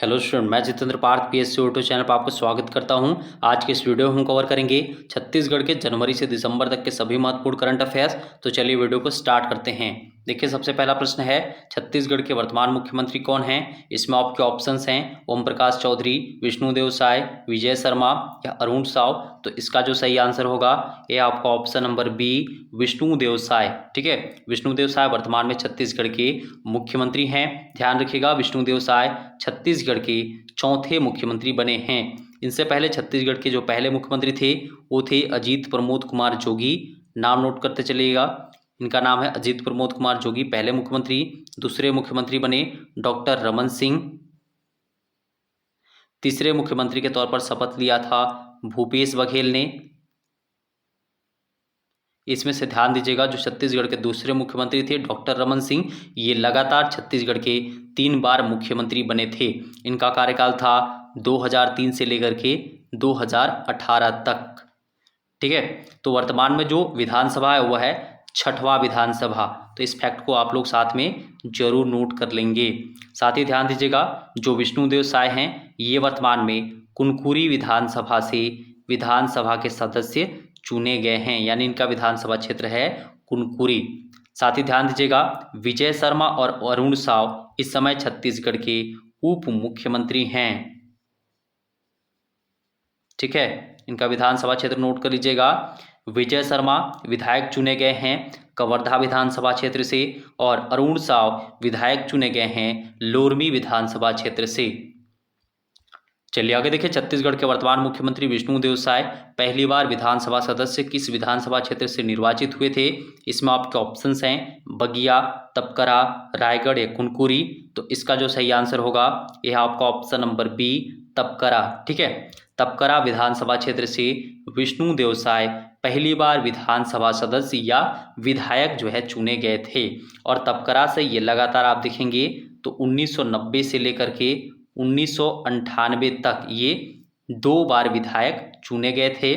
Hello student, मैं Jitendra Parth PSC YouTube channel पर आपको स्वागत करता हूं। आज के इस वीडियो में हम कवर करेंगे छत्तीसगढ़ के जनवरी से दिसंबर तक के सभी महत्वपूर्ण करंट अफेयर्स। तो चलिए वीडियो को स्टार्ट करते हैं। देखिए, सबसे पहला प्रश्न है, छत्तीसगढ़ के वर्तमान मुख्यमंत्री कौन हैं? इसमें आपके ऑप्शंस हैं ओम प्रकाश चौधरी, विष्णुदेव साय, विजय शर्मा या अरुण साव। तो इसका जो सही आंसर होगा ये आपका option number B, Vishnudeo Sai. ठीक है, विष्णुदेव साय वर्तमान में छत्तीसगढ़ के मुख्यमंत्री हैं। ध्यान रखिएगा, विष्णुदेव साय छत्तीसगढ़ के चौथे मुख्यमंत्री बने हैं। इनसे पहले छत्तीसगढ़ के जो पहले मुख्यमंत्री थे वो थे अजीत प्रमोद कुमार जोगी। नाम नोट करते चलिएगा, इनका नाम है अजीत प्रमोद कुमार जोगी, पहले मुख्यमंत्री। दूसरे मुख्यमंत्री बने डॉक्टर रमन सिंह। तीसरे मुख्यमंत्री के तौर पर शपथ लिया था भूपेश बघेल ने। इसमें से ध्यान दीजिएगा, जो छत्तीसगढ़ के दूसरे मुख्यमंत्री थे डॉक्टर रमन सिंह, ये लगातार छत्तीसगढ़ के 3 बार मुख्यमंत्री बने थे। इनका कार्यकाल था 2003 से लेकर के 2018 तक। ठीक है, तो वर्तमान में जो विधानसभा है वह है 6वां विधानसभा। तो इस फैक्ट को आप लोग साथ में जरूर नोट कर लेंगे। साथ ही ध्यान दीजिएगा, जो विष्णुदेव साय हैं ये वर्तमान में कुनकुरी विधानसभा से विधानसभा के सदस्य चुने गए हैं, यानी इनका विधानसभा क्षेत्र है कुनकुरी। साथ ही ध्यान दीजिएगा, विजय शर्मा और अरुण साव इस समय छत्तीसगढ़ के उप मुख्यमंत्री हैं। ठीक है, इनका विधानसभा क्षेत्र नोट कर लीजिएगा। विजय शर्मा विधायक चुने गए हैं कवर्धा विधानसभा क्षेत्र से और अरुण साव विधायक चुने गए हैं लोरमी विधानसभा क्षेत्र से। चलिए आगे देखिए, छत्तीसगढ़ के वर्तमान मुख्यमंत्री विष्णुदेव साय पहली बार विधानसभा सदस्य किस विधानसभा क्षेत्र से निर्वाचित हुए थे? इसमें आपके ऑप्शंस हैं बगिया, तपकरा, रायगढ़ या कुनकुरी। तो इसका जो सही आंसर होगा यह आपका ऑप्शन नंबर बी, तपकरा। ठीक है, तपकरा विधानसभा क्षेत्र से विष्णुदेव साय पहली बार विधानसभा सदस्य या विधायक जो है चुने गए थे। और तपकरा से ये लगातार आप देखेंगे तो 1990 से लेकर के 1998 तक ये 2 बार विधायक चुने गए थे।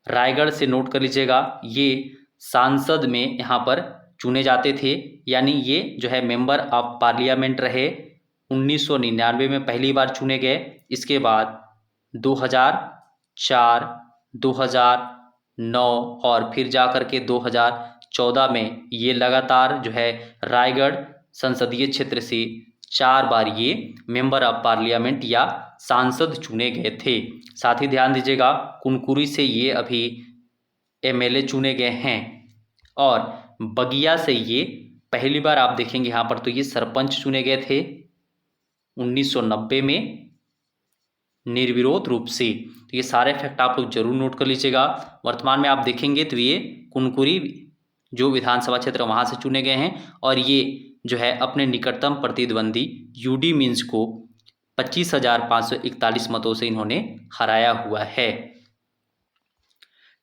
रायगढ़ से नोट कर लीजिएगा, ये सांसद में यहाँ पर चुने जाते थे, यानी ये जो है मेंबर ऑफ पार्लियामेंट रहे। 1999 में पहली बार चुने गए, इसके बाद 2004, 2009 और फिर जाकर के 2014 में ये लगातार जो है रायगढ़ संसदीय क्षेत्र से 4 बार ये मेंबर ऑफ पार्लियामेंट या सांसद चुने गए थे। साथ ही ध्यान दीजिएगा, कुनकुरी से ये अभी एमएलए चुने गए हैं और बगिया से ये पहली बार आप देखेंगे यहाँ पर तो ये सरपंच चुने गए थे 1990 में निर्विरोध रूप से। तो ये सारे फैक्ट आप लोग जरूर नोट कर लीजिएगा। वर्तमान में आप देखेंगे तो ये कुनकुरी जो विधानसभा क्षेत्र वहाँ से चुने गए हैं और ये जो है अपने निकटतम प्रतिद्वंदी यूडी मीन्स को 25,541 मतों से इन्होंने हराया हुआ है।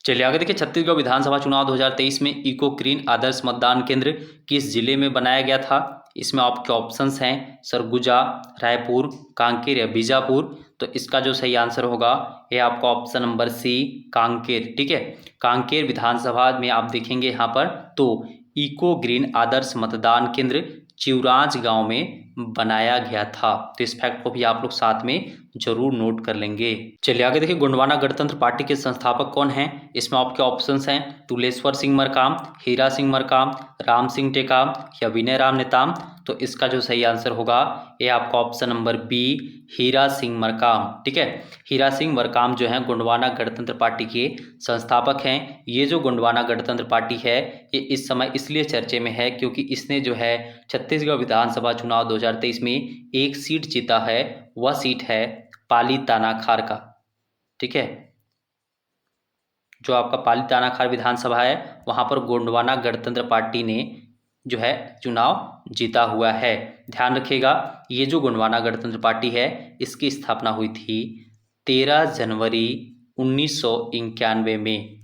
चलिए आगे देखिए, छत्तीसगढ़ विधानसभा चुनाव 2023 में इको ग्रीन आदर्श मतदान केंद्र किस जिले में बनाया गया था? इसमें आपके ऑप्शंस हैं सरगुजा, रायपुर, कांकेर या बीजापुर। तो इसका जो सही आंसर होगा ये आपका ऑप्शन नंबर सी, कांकेर। ठीक है, कांकेर विधानसभा में आप देखेंगे यहाँ पर तो इको ग्रीन आदर्श मतदान केंद्र चिवरांज गांव में बनाया गया था। तो इस फैक्ट को भी आप लोग साथ में जरूर नोट कर लेंगे। चलिए आगे देखिए, गोंडवाना गणतंत्र पार्टी के संस्थापक कौन हैं? इसमें आपके ऑप्शंस हैं तुलेश्वर सिंह मरकाम, हीरा सिंह मरकाम, राम सिंह टेकाम या विनय राम नेताम। तो इसका जो सही आंसर होगा ये आपका option number B, Hira Singh Markam. ठीक है, हीरा सिंह मरकाम जो है गोंडवाना गणतंत्र पार्टी के संस्थापक हैं। ये जो गोंडवाना गणतंत्र पार्टी है ये इस समय इसलिए चर्चे में है क्योंकि इसने जो है छत्तीसगढ़ विधानसभा चुनाव 2023 में एक सीट जीता है, वह सीट है पाली तानाखार का। ठीक है, जो आपका पाली तानाखार विधानसभा है वहाँ पर गोंडवाना गणतंत्र पार्टी ने जो है चुनाव जीता हुआ है। ध्यान रखिएगा, ये जो गोंडवाना गणतंत्र पार्टी है इसकी स्थापना हुई थी 13 जनवरी 1991 में।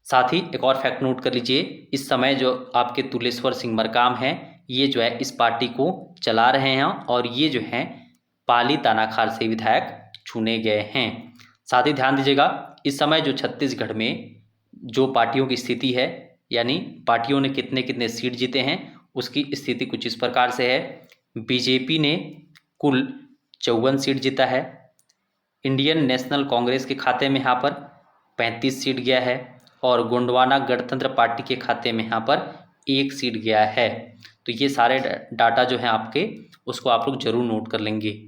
साथ ही एक और फैक्ट नोट कर लीजिए, इस समय जो आपके तुलेश्वर सिंह मरकाम हैं ये जो है इस पार्टी को चला रहे हैं और ये जो हैं पाली तानाखार से विधायक चुने गए हैं। साथ ही ध्यान दीजिएगा, इस समय जो छत्तीसगढ़ में जो पार्टियों की स्थिति है, यानी पार्टियों ने कितने कितने सीट जीते हैं, उसकी स्थिति कुछ इस प्रकार से है। बीजेपी ने कुल 54 सीट जीता है। इंडियन नेशनल कांग्रेस के खाते में यहाँ पर 35 सीट गया है और गोंडवाना गणतंत्र पार्टी के खाते में यहाँ पर 1 सीट गया है। तो ये सारे डाटा जो हैं आपके, उसको आप लोग जरूर नोट कर लेंगे।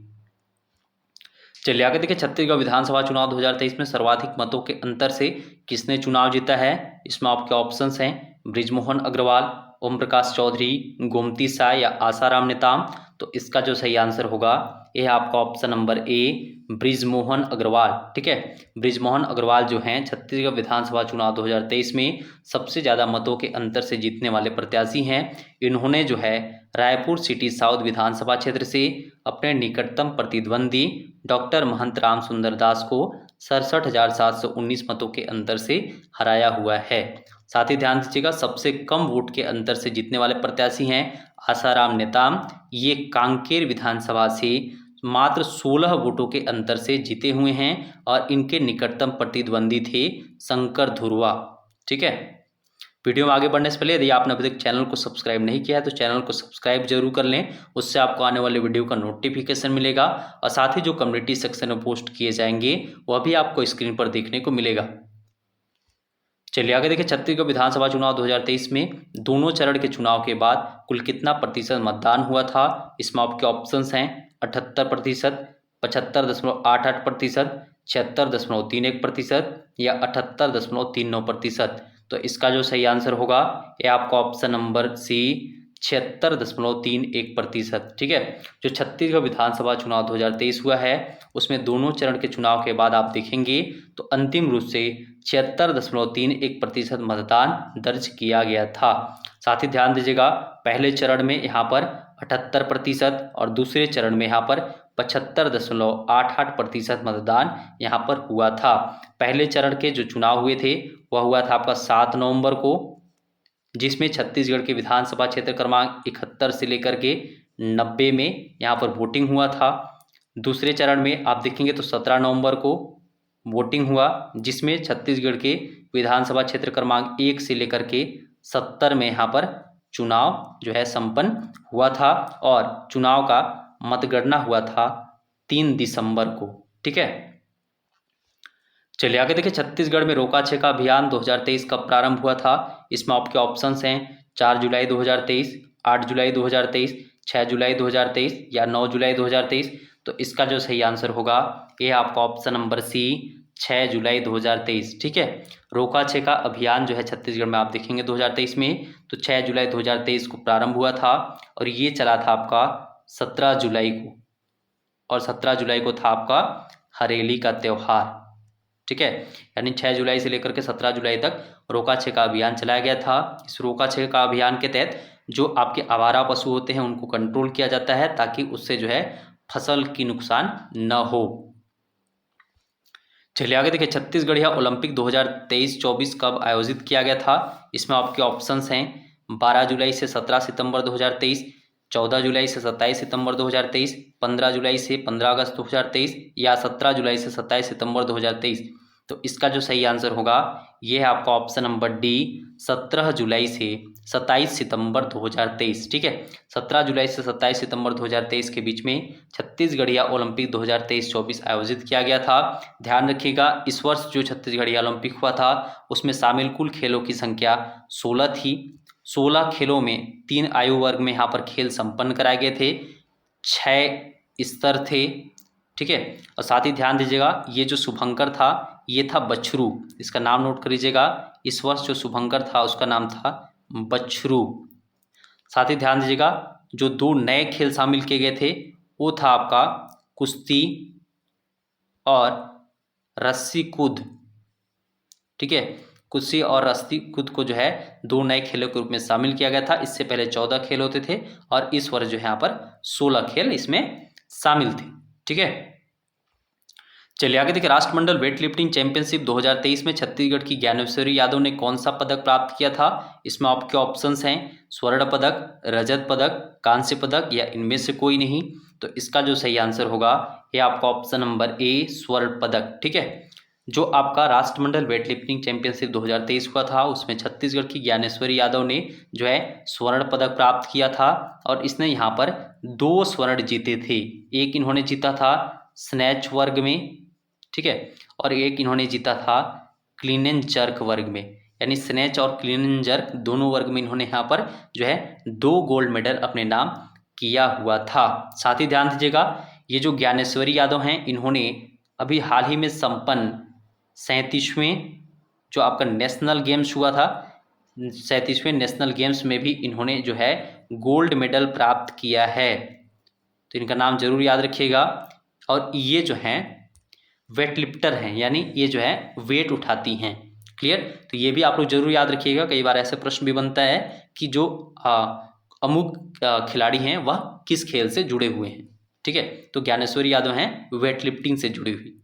चलिए आगे देखिए, छत्तीसगढ़ विधानसभा चुनाव 2023 में सर्वाधिक मतों के अंतर से किसने चुनाव जीता है। इसमें आपके ऑप्शंस हैं बृजमोहन अग्रवाल, ओम प्रकाश चौधरी, गोमती साय या आसाराम नेताम। तो इसका जो सही आंसर होगा यह आपका option number A, Brijmohan Agarwal. ठीक है, बृजमोहन अग्रवाल जो हैं छत्तीसगढ़ विधानसभा चुनाव 2023 में सबसे ज़्यादा मतों के अंतर से जीतने वाले प्रत्याशी हैं। इन्होंने जो है रायपुर सिटी साउथ विधानसभा क्षेत्र से अपने निकटतम प्रतिद्वंदी डॉक्टर महंत राम सुंदर दास को 67,719 मतों के अंतर से हराया हुआ है। साथ ही ध्यान दीजिएगा, सबसे कम वोट के अंतर से जीतने वाले प्रत्याशी हैं आसाराम नेताम। ये कांकेर विधानसभा से मात्र 16 वोटों के अंतर से जीते हुए हैं और इनके निकटतम प्रतिद्वंदी थे शंकर धुर्वा। ठीक है, वीडियो में आगे बढ़ने से पहले यदि आपने अभी तक चैनल को सब्सक्राइब नहीं किया है तो चैनल को सब्सक्राइब जरूर कर लें, उससे आपको आने वाले वीडियो का नोटिफिकेशन मिलेगा और साथ ही जो कम्युनिटी सेक्शन में पोस्ट किए जाएंगे वह भी आपको स्क्रीन पर देखने को मिलेगा। चलिए आगे देखिए, छत्तीसगढ़ विधानसभा चुनाव 2023 में दोनों चरण के चुनाव के बाद कुल कितना प्रतिशत मतदान हुआ था। इसमें आपके ऑप्शंस हैं 78%, 75.88%, 76.31% या 78.39%। तो इसका जो सही आंसर होगा ये आपका ऑप्शन नंबर सी, 76.31%। ठीक है, जो छत्तीसगढ़ विधानसभा चुनाव 2023 हुआ है उसमें दोनों चरण के चुनाव के बाद आप देखेंगे तो अंतिम रूप से 76.31% मतदान दर्ज किया गया था। साथ ही ध्यान दीजिएगा, पहले चरण में यहाँ पर 78% और दूसरे चरण में यहाँ पर 75.88% मतदान यहाँ पर हुआ था। पहले चरण के जो चुनाव हुए थे वह हुआ था आपका 7 नवंबर को, जिसमें छत्तीसगढ़ के विधानसभा क्षेत्र क्रमांक 71 से लेकर के 90 में यहाँ पर वोटिंग हुआ था। दूसरे चरण में आप देखेंगे तो 17 नवंबर को वोटिंग हुआ, जिसमें छत्तीसगढ़ के विधानसभा क्षेत्र क्रमांक 1 से लेकर के 70 में यहाँ पर चुनाव जो है संपन्न हुआ था और चुनाव का मतगणना हुआ था 3 दिसंबर को। ठीक है, चलिए आगे देखिए, छत्तीसगढ़ में रोका छेका अभियान 2023 कब प्रारंभ हुआ था। इसमें आपके ऑप्शंस हैं 4 जुलाई 2023, 8 जुलाई 2023, 6 जुलाई 2023 या 9 जुलाई 2023। तो इसका जो सही आंसर होगा ये आपका ऑप्शन नंबर सी, 6 जुलाई 2023। ठीक है, रोका छेका अभियान जो है छत्तीसगढ़ में आप देखेंगे 2023 में तो 6 जुलाई 2023 को प्रारंभ हुआ था और ये चला था आपका 17 जुलाई को, और 17 जुलाई को था आपका हरेली का त्यौहार। ठीक है, यानी 6 जुलाई से लेकर के 17 जुलाई तक रोका छेका अभियान चलाया गया था। इस रोका छेका अभियान के तहत जो आपके आवारा पशु होते हैं उनको कंट्रोल किया जाता है ताकि उससे जो है फसल की नुकसान न हो। चलिए आगे देखिए, छत्तीसगढ़िया ओलंपिक 2023-24 कब आयोजित किया गया था। इसमें आपके ऑप्शंस हैं 12 जुलाई से 17 सितंबर 2023, 14 जुलाई से 27 सितंबर 2023, 15 जुलाई से 15 अगस्त 2023 या 17 जुलाई से 27 सितंबर 2023। तो इसका जो सही आंसर होगा ये है आपका ऑप्शन नंबर डी, 17 जुलाई से 27 सितंबर 2023। ठीक है, 17 जुलाई से 27 सितंबर 2023 के बीच में छत्तीसगढ़िया ओलंपिक 2023-24 आयोजित किया गया था। ध्यान रखिएगा, इस वर्ष जो छत्तीसगढ़िया ओलंपिक हुआ था उसमें शामिल कुल खेलों की संख्या 16 थी। 16 खेलों में 3 आयु वर्ग में यहाँ पर खेल संपन्न कराए गए थे, 6 स्तर थे। ठीक है, और साथ ही ध्यान दीजिएगा ये जो शुभंकर था ये था बछरू, इसका नाम नोट कर लीजिएगा। इस वर्ष जो शुभंकर था उसका नाम था बछरू। साथ ही ध्यान दीजिएगा जो 2 नए खेल शामिल किए गए थे वो था आपका कुश्ती और रस्सी कूद। ठीक है, कुश्ती और रस्सी कूद को जो है 2 नए खेलों के रूप में शामिल किया गया था। इससे पहले 14 खेल होते थे और इस वर्ष जो है यहाँ पर 16 खेल इसमें शामिल थे। ठीक है, चलिए आगे देखिए, राष्ट्रमंडल वेट लिफ्टिंग चैंपियनशिप 2023 में छत्तीसगढ़ की ज्ञानेश्वरी यादव ने कौन सा पदक प्राप्त किया था। इसमें आपके ऑप्शंस हैं स्वर्ण पदक, रजत पदक, कांस्य पदक या इनमें से कोई नहीं। तो इसका जो सही आंसर होगा ये आपका ऑप्शन नंबर ए, स्वर्ण पदक। ठीक है, जो आपका राष्ट्रमंडल वेट लिफ्टिंग चैंपियनशिप 2023 हुआ था उसमें छत्तीसगढ़ की ज्ञानेश्वरी यादव ने जो है स्वर्ण पदक प्राप्त किया था और इसने यहाँ पर 2 स्वर्ण जीते थे। एक इन्होंने जीता था स्नैच वर्ग में, ठीक है, और एक इन्होंने जीता था क्लीन एंड जर्क वर्ग में, यानी स्नैच और क्लीन एंड जर्क दोनों वर्ग में इन्होंने यहाँ पर जो है 2 गोल्ड मेडल अपने नाम किया हुआ था। साथ ही ध्यान दीजिएगा, ये जो ज्ञानेश्वरी यादव हैं इन्होंने अभी हाल ही में संपन्न 37वें जो आपका नेशनल गेम्स हुआ था, 37वें नेशनल गेम्स में भी इन्होंने जो है गोल्ड मेडल प्राप्त किया है, तो इनका नाम जरूर याद रखिएगा। और ये जो हैं वेट लिफ्टर हैं, यानी ये जो है वेट उठाती हैं। क्लियर, तो ये भी आप लोग जरूर याद रखिएगा। कई बार ऐसे प्रश्न भी बनता है कि जो अमुक खिलाड़ी हैं वह किस खेल से जुड़े हुए हैं, ठीक है, तो ज्ञानेश्वरी यादव हैं वेट लिफ्टिंग से जुड़ी हुई।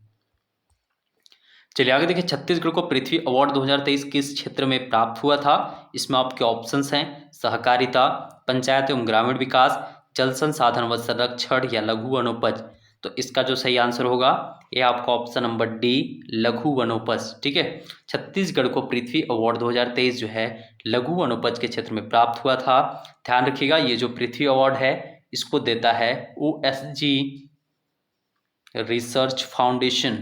चलिए आगे देखिए, छत्तीसगढ़ को पृथ्वी अवार्ड 2023 किस क्षेत्र में प्राप्त हुआ था। इसमें आपके ऑप्शंस हैं सहकारिता, पंचायत एवं ग्रामीण विकास, जल संसाधन व संरक्षण या लघु वनोपज। तो इसका जो सही आंसर होगा ये आपका ऑप्शन नंबर डी लघु वनोपज, ठीक है। छत्तीसगढ़ को पृथ्वी अवार्ड 2023 जो है लघु वनोपज के क्षेत्र में प्राप्त हुआ था। ध्यान रखिएगा, ये जो पृथ्वी अवार्ड है इसको देता है OSG रिसर्च फाउंडेशन,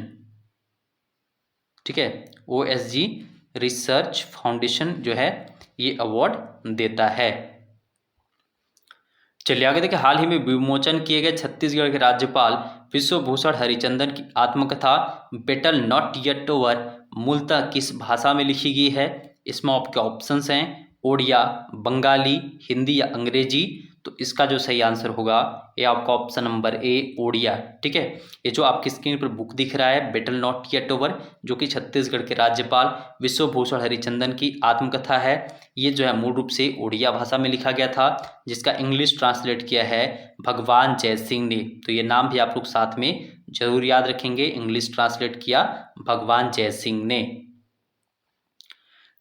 ठीक है, OSG रिसर्च फाउंडेशन जो है ये अवार्ड देता है। चलिए आगे देखिए, हाल ही में विमोचन किए गए छत्तीसगढ़ के राज्यपाल विश्वभूषण हरिचंदन की आत्मकथा बेटल नॉट येट ओवर मूलतः किस भाषा में लिखी गई है। इसमें आपके ऑप्शंस हैं ओडिया, बंगाली, हिंदी या अंग्रेजी। तो इसका जो सही आंसर होगा ये आपका ऑप्शन नंबर ए ओडिया, ठीक है। ये जो आपकी स्क्रीन पर बुक दिख रहा है बेटल नॉट येट ओवर, जो कि छत्तीसगढ़ के राज्यपाल विश्वभूषण हरिचंदन की आत्मकथा है, ये जो है मूल रूप से ओडिया भाषा में लिखा गया था, जिसका इंग्लिश ट्रांसलेट किया है भगवान जय सिंह ने। तो ये नाम भी आप लोग साथ में जरूर याद रखेंगे, इंग्लिश ट्रांसलेट किया भगवान जय सिंह ने।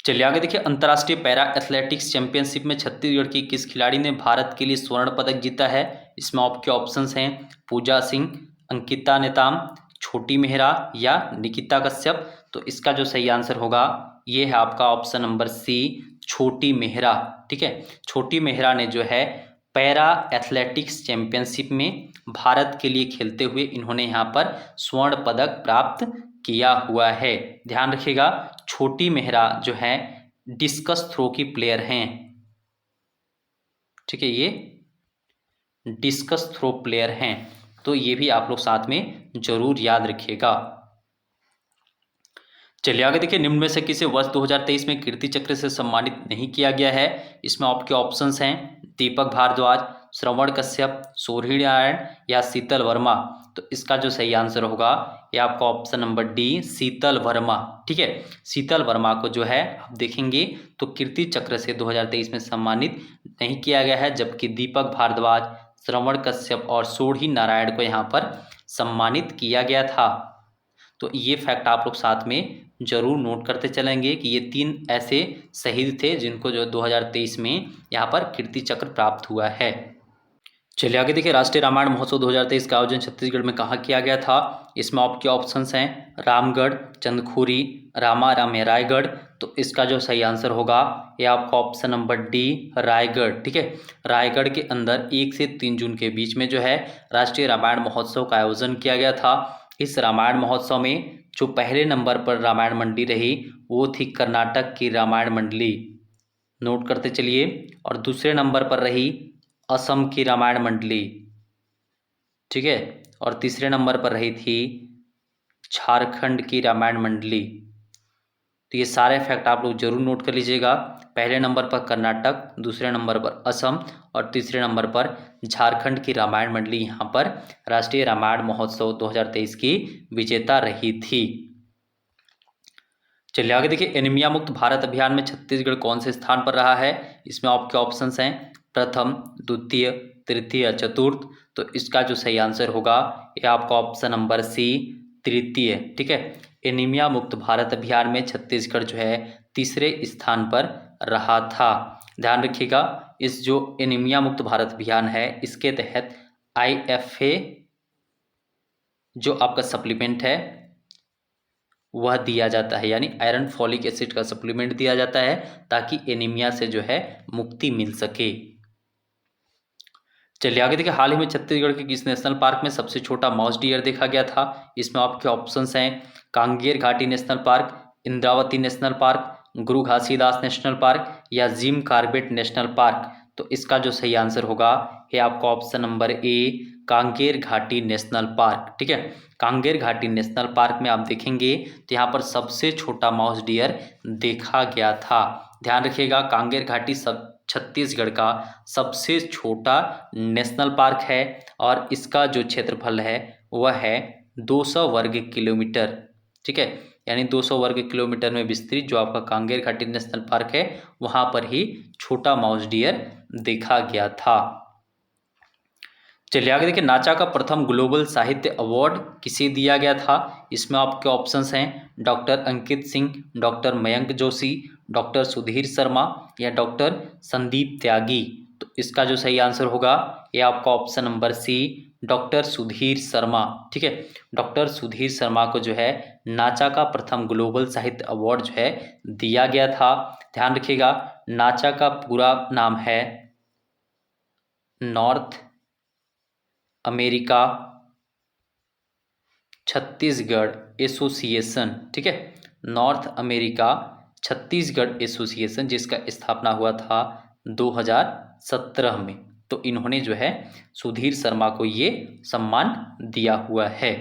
चलिए आगे देखिए, अंतर्राष्ट्रीय पैरा एथलेटिक्स चैंपियनशिप में छत्तीसगढ़ की किस खिलाड़ी ने भारत के लिए स्वर्ण पदक जीता है। इसमें आपके ऑप्शंस हैं पूजा सिंह, अंकिता नेताम, छोटी मेहरा या निकिता कश्यप। तो इसका जो सही आंसर होगा ये है आपका ऑप्शन नंबर सी छोटी मेहरा, ठीक है। छोटी मेहरा ने जो है पैरा एथलेटिक्स चैंपियनशिप में भारत के लिए खेलते हुए इन्होंने यहाँ पर स्वर्ण पदक प्राप्त किया हुआ है। ध्यान रखिएगा, छोटी मेहरा जो है डिस्कस थ्रो की प्लेयर हैं, ठीक है, ये डिस्कस थ्रो प्लेयर हैं, तो ये भी आप लोग साथ में जरूर याद रखिएगा। चलिए आगे देखिए, निम्न में से किसे वर्ष 2023 में कीर्ति चक्र से सम्मानित नहीं किया गया है। इसमें आपके ऑप्शंस हैं दीपक भारद्वाज, श्रवण कश्यप, सोरही नारायण या शीतल वर्मा। तो इसका जो सही आंसर होगा ये आपका ऑप्शन नंबर डी शीतल वर्मा, ठीक है। शीतल वर्मा को जो है आप देखेंगे तो कीर्ति चक्र से 2023 में सम्मानित नहीं किया गया है, जबकि दीपक भारद्वाज, श्रवण कश्यप और सोरही नारायण को यहाँ पर सम्मानित किया गया था। तो ये फैक्ट आप लोग साथ में जरूर नोट करते चलेंगे कि ये 3 ऐसे शहीद थे जिनको जो 2023 में यहाँ पर कीर्ति चक्र प्राप्त हुआ है। चलिए आगे देखिए, राष्ट्रीय रामायण महोत्सव 2023 का आयोजन छत्तीसगढ़ में कहाँ किया गया था। इसमें आपके ऑप्शंस हैं रामगढ़, चंदखुरी, रामाराम या रायगढ़। तो इसका जो सही आंसर होगा ये आपका ऑप्शन नंबर डी रायगढ़, ठीक है। रायगढ़ के अंदर 1 से 3 जून के बीच में जो है राष्ट्रीय रामायण महोत्सव का आयोजन किया गया था। इस रामायण महोत्सव में जो पहले नंबर पर रामायण मंडली रही वो थी कर्नाटक की रामायण मंडली, नोट करते चलिए, और दूसरे नंबर पर रही असम की रामायण मंडली, ठीक है, और तीसरे नंबर पर रही थी झारखंड की रामायण मंडली। तो ये सारे फैक्ट आप लोग जरूर नोट कर लीजिएगा, पहले नंबर पर कर्नाटक, दूसरे नंबर पर असम और तीसरे नंबर पर झारखंड की रामायण मंडली यहाँ पर राष्ट्रीय रामायण महोत्सव 2023 की विजेता रही थी। चलिए आगे देखिए, एनीमिया मुक्त भारत अभियान में छत्तीसगढ़ कौन से स्थान पर रहा है। इसमें आपके ऑप्शंस हैं प्रथम, द्वितीय, तृतीय, चतुर्थ। तो इसका जो सही आंसर होगा ये आपका ऑप्शन नंबर सी तृतीय, ठीक है। एनीमिया मुक्त भारत अभियान में छत्तीसगढ़ जो है तीसरे स्थान पर रहा था। ध्यान रखिएगा, इस जो एनीमिया मुक्त भारत अभियान है इसके तहत IFA जो आपका सप्लीमेंट है वह दिया जाता है, यानी आयरन फॉलिक एसिड का सप्लीमेंट दिया जाता है ताकि एनीमिया से जो है मुक्ति मिल सके। चलिए आगे देखिए, हाल ही में छत्तीसगढ़ के किस नेशनल पार्क में सबसे छोटा माउस डियर देखा गया था? इसमें आपके ऑप्शंस हैं कांगेर घाटी national park, Indravati national park, गुरु घासीदास नेशनल पार्क या जिम कार्बेट नेशनल पार्क। तो इसका जो सही आंसर होगा ये आपका ऑप्शन नंबर ए कांगेर घाटी नेशनल पार्क। ठीक है, कांगेर घाटी नेशनल पार्क में आप देखेंगे तो यहाँ पर सबसे छोटा माउस डियर देखा गया था। ध्यान रखिएगा, कांगेर घाटी सब छत्तीसगढ़ का सबसे छोटा नेशनल पार्क है और इसका जो क्षेत्रफल है वह है 200 वर्ग किलोमीटर। ठीक है, यानी 200 वर्ग किलोमीटर में विस्तृत जो आपका कांगेर घाटी नेशनल पार्क है वहां पर ही छोटा माउस डियर देखा गया था। चलिए आगे देखिए, नाचा का प्रथम ग्लोबल साहित्य अवार्ड किसे दिया गया था? इसमें आपके ऑप्शंस हैं doctor Ankit Singh, doctor Mayank Joshi, doctor Sudhir Sharma या डॉक्टर संदीप त्यागी। तो इसका जो सही आंसर होगा ये आपका option number C doctor Sudhir Sharma. ठीक है, डॉक्टर सुधीर शर्मा को जो है नाचा का प्रथम ग्लोबल साहित्य अवार्ड जो है दिया गया था। ध्यान रखिएगा, नाचा का पूरा नाम है नॉर्थ अमेरिका छत्तीसगढ़ एसोसिएशन। ठीक है, नॉर्थ अमेरिका छत्तीसगढ़ एसोसिएशन, जिसका स्थापना हुआ था 2017 में। तो इन्होंने जो है सुधीर शर्मा को ये सम्मान दिया हुआ है।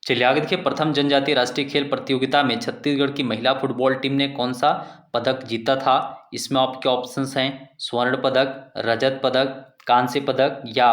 चलिए आगे देखिए, प्रथम जनजातीय राष्ट्रीय खेल प्रतियोगिता में छत्तीसगढ़ की महिला फुटबॉल टीम ने कौन सा पदक जीता था? इसमें आपके ऑप्शंस हैं स्वर्ण पदक, रजत पदक, कांस्य पदक या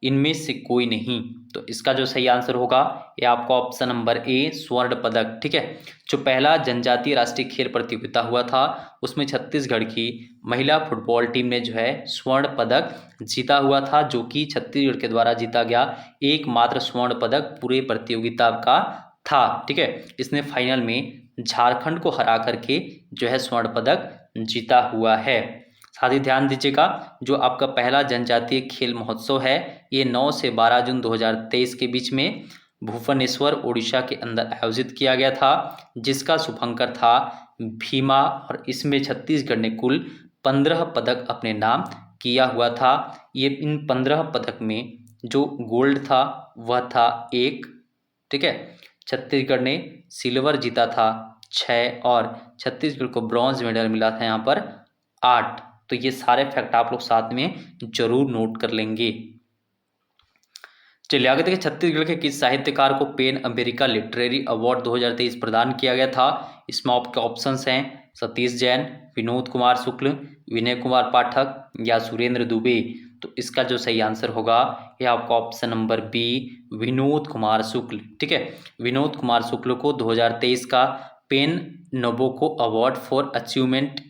इनमें से कोई नहीं। तो इसका जो सही आंसर होगा ये आपका ऑप्शन नंबर ए स्वर्ण पदक। ठीक है, जो पहला जनजातीय राष्ट्रीय खेल प्रतियोगिता हुआ था उसमें छत्तीसगढ़ की महिला फुटबॉल टीम ने जो है स्वर्ण पदक जीता हुआ था, जो कि छत्तीसगढ़ के द्वारा जीता गया एकमात्र स्वर्ण पदक पूरे प्रतियोगिता का था। ठीक है, इसने फाइनल में झारखंड को हरा करके जो है स्वर्ण पदक जीता हुआ है। साथ ही ध्यान दीजिएगा, जो आपका पहला जनजातीय खेल महोत्सव है ये 9 से 12 जून 2023 के बीच में भुवनेश्वर उड़ीसा के अंदर आयोजित किया गया था, जिसका शुभंकर था भीमा, और इसमें छत्तीसगढ़ ने कुल 15 पदक अपने नाम किया हुआ था। ये इन 15 पदक में जो गोल्ड था वह था 1। ठीक है, छत्तीसगढ़ ने सिल्वर जीता था 6 और छत्तीसगढ़ को ब्रॉन्ज मेडल मिला था यहाँ पर 8। तो ये सारे फैक्ट आप लोग साथ में जरूर नोट कर लेंगे। चलिए आगे देखिए, छत्तीसगढ़ के किस साहित्यकार को पेन अमेरिका लिटरेरी अवार्ड 2023 प्रदान किया गया था? इसमें आपके ऑप्शंस हैं सतीश जैन, विनोद कुमार शुक्ल, विनय कुमार पाठक या सुरेंद्र दुबे। तो इसका जो सही आंसर होगा ये आपका option number B Vinod Kumar Shukla. ठीक है, विनोद कुमार शुक्ल को 2023 का PEN Nabokov award for achievement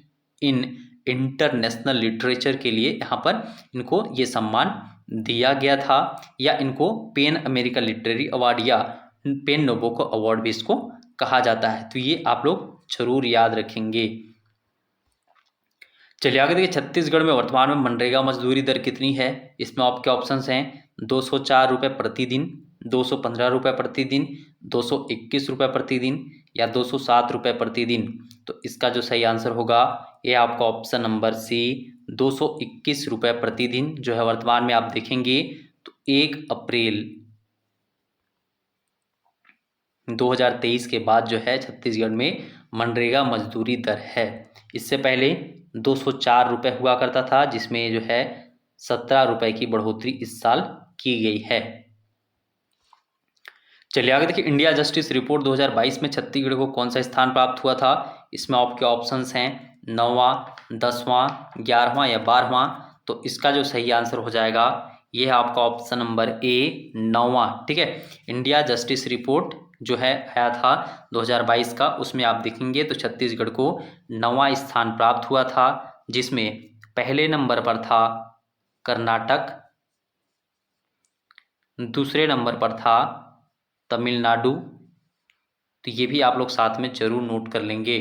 in international literature के लिए यहाँ पर इनको ये सम्मान दिया गया था, या इनको पेन अमेरिका लिटरेरी अवार्ड या पेन नोबोको अवार्ड भी इसको कहा जाता है। तो ये आप लोग जरूर याद रखेंगे। चलिए आगे देखिए, छत्तीसगढ़ में वर्तमान में मनरेगा मजदूरी दर कितनी है? इसमें आपके ऑप्शंस हैं 204 रुपये प्रतिदिन, 215 रुपये प्रतिदिन, 221 रुपये प्रतिदिन या 207 रुपये प्रतिदिन। तो इसका जो सही आंसर होगा ये आपका ऑप्शन नंबर सी 221 रुपये प्रतिदिन जो है वर्तमान में आप देखेंगे तो 1 अप्रैल 2023 के बाद जो है छत्तीसगढ़ में मनरेगा मजदूरी दर है। इससे पहले 204 रुपये हुआ करता था, जिसमें जो है 17 रुपये की बढ़ोतरी इस साल की गई है। चलिए आगे देखिए, इंडिया जस्टिस रिपोर्ट 2022 में छत्तीसगढ़ को कौन सा स्थान प्राप्त हुआ था? इसमें आपके ऑप्शंस हैं 9वां, 10वां, 11वां या 12वां। तो इसका जो सही आंसर हो जाएगा ये है आपका ऑप्शन नंबर ए 9वां। ठीक है, इंडिया जस्टिस रिपोर्ट जो है आया था 2022 का, उसमें आप देखेंगे तो छत्तीसगढ़ को 9वां स्थान प्राप्त हुआ था, जिसमें पहले नंबर पर था कर्नाटक, दूसरे नंबर पर था तमिलनाडु। तो ये भी आप लोग साथ में जरूर नोट कर लेंगे।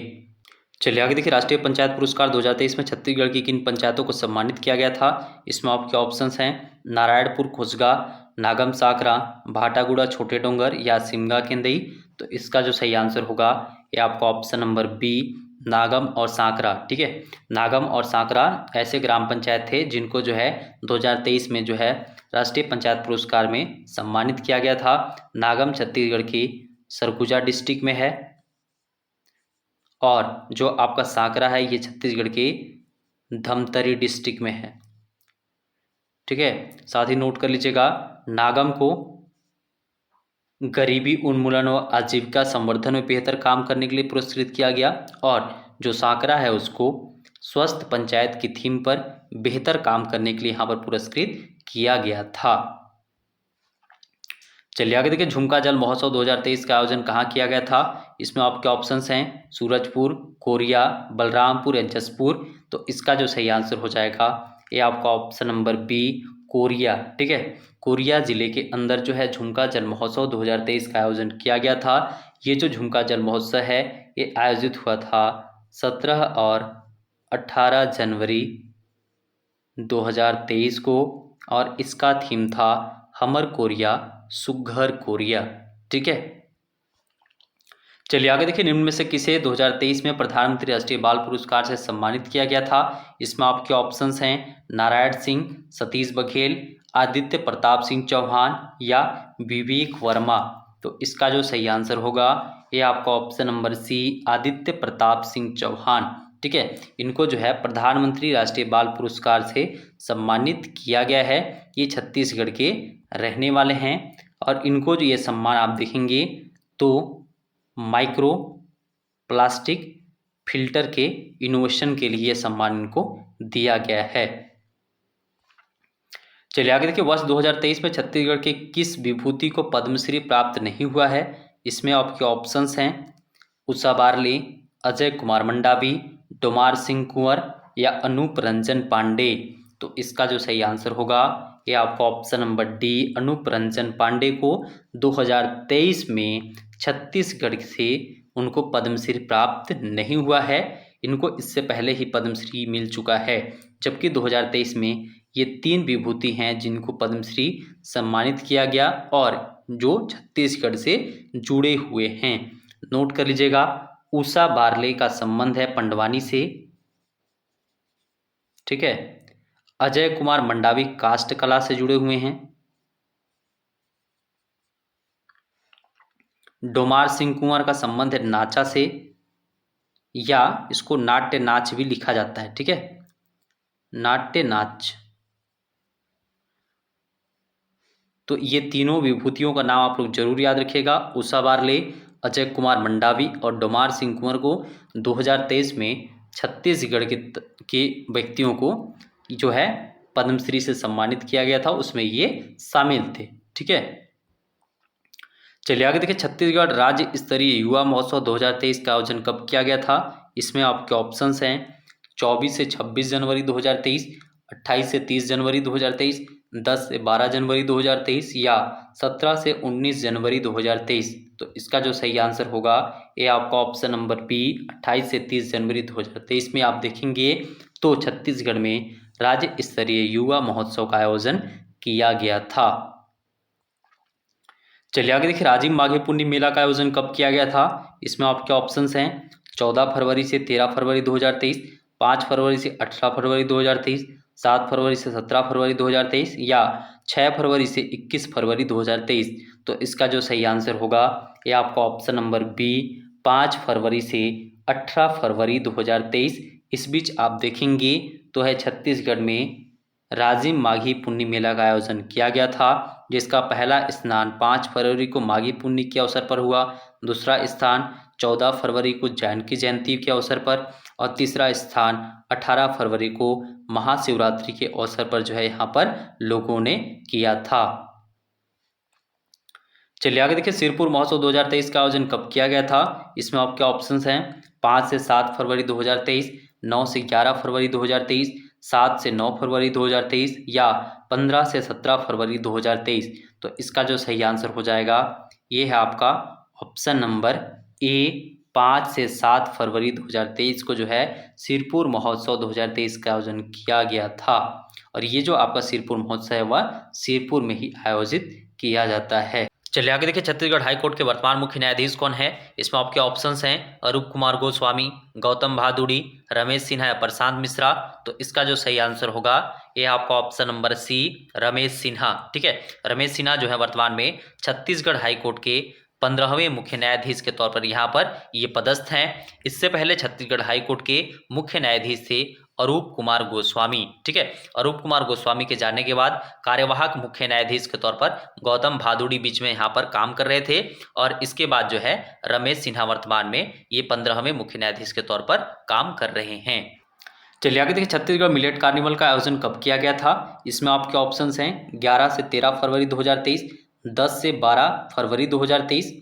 चलिए आगे देखिए, राष्ट्रीय पंचायत पुरस्कार 2023 में छत्तीसगढ़ की किन पंचायतों को सम्मानित किया गया था? इसमें आपके ऑप्शंस हैं नारायणपुर खुसगा, नागम साकरा, भाटागुड़ा छोटे डोंगर या सिमगा केंदई। तो इसका जो सही आंसर होगा ये आपका ऑप्शन नंबर बी, नागम और सांकरा। ठीक है, नागम और सांकरा ऐसे ग्राम पंचायत थे जिनको जो है 2023 में जो है राष्ट्रीय पंचायत पुरस्कार में सम्मानित किया गया था। नागम छत्तीसगढ़ की सरगुजा डिस्ट्रिक्ट में है और जो आपका सांकरा है ये छत्तीसगढ़ के धमतरी डिस्ट्रिक्ट में है। ठीक है, साथ ही नोट कर लीजिएगा, नागम को गरीबी उन्मूलन व आजीविका संवर्धन में बेहतर काम करने के लिए पुरस्कृत किया गया और जो सांकरा है उसको स्वस्थ पंचायत की थीम पर बेहतर काम करने के लिए यहाँ पर पुरस्कृत किया गया था। चलिए आगे देखिए, झुमका जल महोत्सव 2023 का आयोजन कहाँ किया गया था। इसमें आपके ऑप्शंस हैं सूरजपुर, कोरिया, बलरामपुर या जसपुर। तो इसका जो सही आंसर हो जाएगा ये आपका ऑप्शन नंबर बी, कोरिया। ठीक है, कोरिया जिले के अंदर जो है झुमका जल महोत्सव 2023 का आयोजन किया गया था। ये जो झुमका जल महोत्सव है ये आयोजित हुआ था 17 और 18 जनवरी 2023 को और इसका थीम था हमर कोरिया सुघर कोरिया। ठीक है, चलिए आगे देखिए, निम्न में से किसे 2023 में प्रधानमंत्री राष्ट्रीय बाल पुरस्कार से सम्मानित किया गया था। इसमें आपके ऑप्शंस हैं नारायण सिंह, सतीश बघेल, आदित्य प्रताप सिंह चौहान या विवेक वर्मा। तो इसका जो सही आंसर होगा ये आपका option number C, Aditya Pratap Singh Chauhan. ठीक है, इनको जो है प्रधानमंत्री राष्ट्रीय बाल पुरस्कार से सम्मानित किया गया है। ये छत्तीसगढ़ के रहने वाले हैं और इनको जो ये सम्मान आप देखेंगे तो माइक्रो प्लास्टिक फिल्टर के इनोवेशन के लिए सम्मान इनको दिया गया है। चलिए आगे देखिए, वर्ष 2023 में छत्तीसगढ़ के किस विभूति को पद्मश्री प्राप्त नहीं हुआ है। इसमें आपके ऑप्शंस हैं उषा बारले, अजय कुमार मंडावी, डोमार सिंह कुंवर या अनूप रंजन पांडे। तो इसका जो सही आंसर होगा ये आपका option number D, Anoop Ranjan Pandey को 2023 में छत्तीसगढ़ से उनको पद्मश्री प्राप्त नहीं हुआ है। इनको इससे पहले ही पद्मश्री मिल चुका है, जबकि 2023 में ये 3 विभूति हैं जिनको पद्मश्री सम्मानित किया गया और जो छत्तीसगढ़ से जुड़े हुए हैं। नोट कर लीजिएगा, उषा बारले का संबंध है पंडवानी से। ठीक है, अजय कुमार मंडावी काष्ठ कला से जुड़े हुए हैं, डोमार सिंह कुंवर का संबंध है नाचा से या इसको नाट्य नाच भी लिखा जाता है। ठीक है, नाट्य नाच। तो ये तीनों विभूतियों का नाम आप लोग जरूर याद रखिएगा, उषा बारले, अजय कुमार मंडावी और डोमार सिंह कुंवर को 2023 में छत्तीसगढ़ के व्यक्तियों को जो है पद्मश्री से सम्मानित किया गया था, उसमें ये शामिल थे। ठीक है, चलिए आगे देखिए, छत्तीसगढ़ राज्य स्तरीय युवा महोत्सव 2023 का आयोजन कब किया गया था। इसमें आपके ऑप्शंस हैं 24 से 26 जनवरी 2023, 28 से 30 जनवरी 2023, 10 से 12 जनवरी 2023 या 17 से 19 जनवरी 2023। तो इसका जो सही आंसर होगा ये आपका ऑप्शन नंबर बी, 28 से 30 जनवरी 2023 में आप देखेंगे तो छत्तीसगढ़ में राज्य स्तरीय युवा महोत्सव का आयोजन किया गया था। चलिए आगे देखिए, राजिम माघी पुन्नी मेला का आयोजन कब किया गया था। इसमें आपके ऑप्शंस हैं 14 फरवरी से 13 फरवरी 2023, 5 फरवरी से 18 फरवरी 2023, 7 फरवरी से 17 फरवरी 2023 या 6 फरवरी से 21 फरवरी 2023। तो इसका जो सही आंसर होगा ये आपका ऑप्शन नंबर बी, 5 फरवरी से 18 फरवरी 2023। इस बीच आप देखेंगे तो है छत्तीसगढ़ में राजिम माघी पुन्नी मेला का आयोजन किया गया था, जिसका पहला स्नान 5 फरवरी को माघी पुन्नी के अवसर पर हुआ, दूसरा स्थान 14 फरवरी को जानकी जयंती के अवसर पर और तीसरा स्थान 18 फरवरी को महाशिवरात्रि के अवसर पर जो है यहाँ पर लोगों ने किया था। चलिए आगे देखिए, सिरपुर महोत्सव 2023 का आयोजन कब किया गया था। इसमें आपके ऑप्शंस हैं 5 से 7 फरवरी 2023, 9 से 11 फरवरी 2023, 7 से 9 फरवरी 2023 या 15 से 17 फरवरी 2023। तो इसका जो सही आंसर हो जाएगा ये है आपका ऑप्शन नंबर ए, 5 से 7 फरवरी 2023 को जो है सिरपुर महोत्सव 2023 का आयोजन किया गया था। और ये जो आपका सिरपुर महोत्सव है वह सिरपुर में ही आयोजित किया जाता है। चलिए आगे देखिए, छत्तीसगढ़ हाईकोर्ट के वर्तमान मुख्य न्यायाधीश कौन है। इसमें आपके ऑप्शंस हैं अरूप कुमार गोस्वामी, गौतम भादुड़ी, रमेश सिन्हा या प्रशांत मिश्रा। तो इसका जो सही आंसर होगा ये आपका option number C, Ramesh Sinha. ठीक है, रमेश सिन्हा जो है वर्तमान में छत्तीसगढ़ हाईकोर्ट के 15वें मुख्य न्यायाधीश के तौर पर यहाँ पर ये पदस्थ हैं। इससे पहले छत्तीसगढ़ हाईकोर्ट के मुख्य न्यायाधीश थे अरूप कुमार गोस्वामी। ठीक है, अरूप कुमार गोस्वामी के जाने के बाद कार्यवाहक मुख्य न्यायाधीश के तौर पर गौतम भादुड़ी बीच में यहाँ पर काम कर रहे थे, और इसके बाद जो है रमेश सिन्हा वर्तमान में ये 15वें मुख्य न्यायाधीश के तौर पर काम कर रहे हैं। चलिए आगे देखिए, छत्तीसगढ़ मिलेट कार्निवल का आयोजन कब किया गया था। इसमें आपके ऑप्शंस हैं 11 से 13 फरवरी 2023, 10 से 12 फरवरी 2023,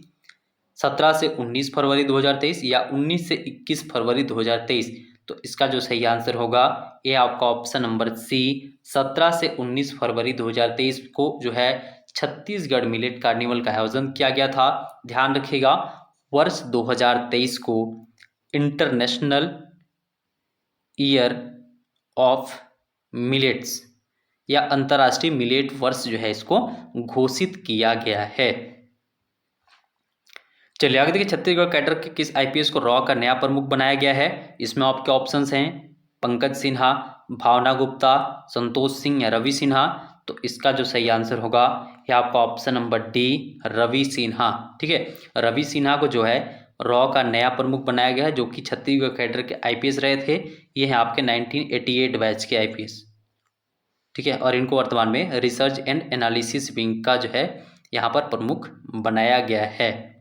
17 से 19 फरवरी 2023 या 19 से 21 फरवरी 2023। तो इसका जो सही आंसर होगा ये आपका ऑप्शन नंबर सी, 17 से 19 फरवरी 2023 को जो है छत्तीसगढ़ मिलेट कार्निवल का आयोजन किया गया था। ध्यान रखिएगा, वर्ष 2023 को इंटरनेशनल ईयर ऑफ मिलेट्स या अंतर्राष्ट्रीय मिलेट वर्ष जो है इसको घोषित किया गया है। चलिए आगे देखिए, छत्तीसगढ़ कैडर के किस आईपीएस को रॉ का नया प्रमुख बनाया गया है। इसमें आपके ऑप्शंस हैं पंकज सिन्हा, भावना गुप्ता, संतोष सिंह या रवि सिन्हा। तो इसका जो सही आंसर होगा ये आपका option number D, Ravi Sinha. ठीक है, रवि सिन्हा को जो है रॉ का नया प्रमुख बनाया गया है, जो कि छत्तीसगढ़ कैडर के आईपीएस रहे थे। ये हैं आपके 1988 बैच के आईपीएस। ठीक है, और इनको वर्तमान में रिसर्च एंड एनालिसिस विंग का जो है यहाँ पर प्रमुख बनाया गया है।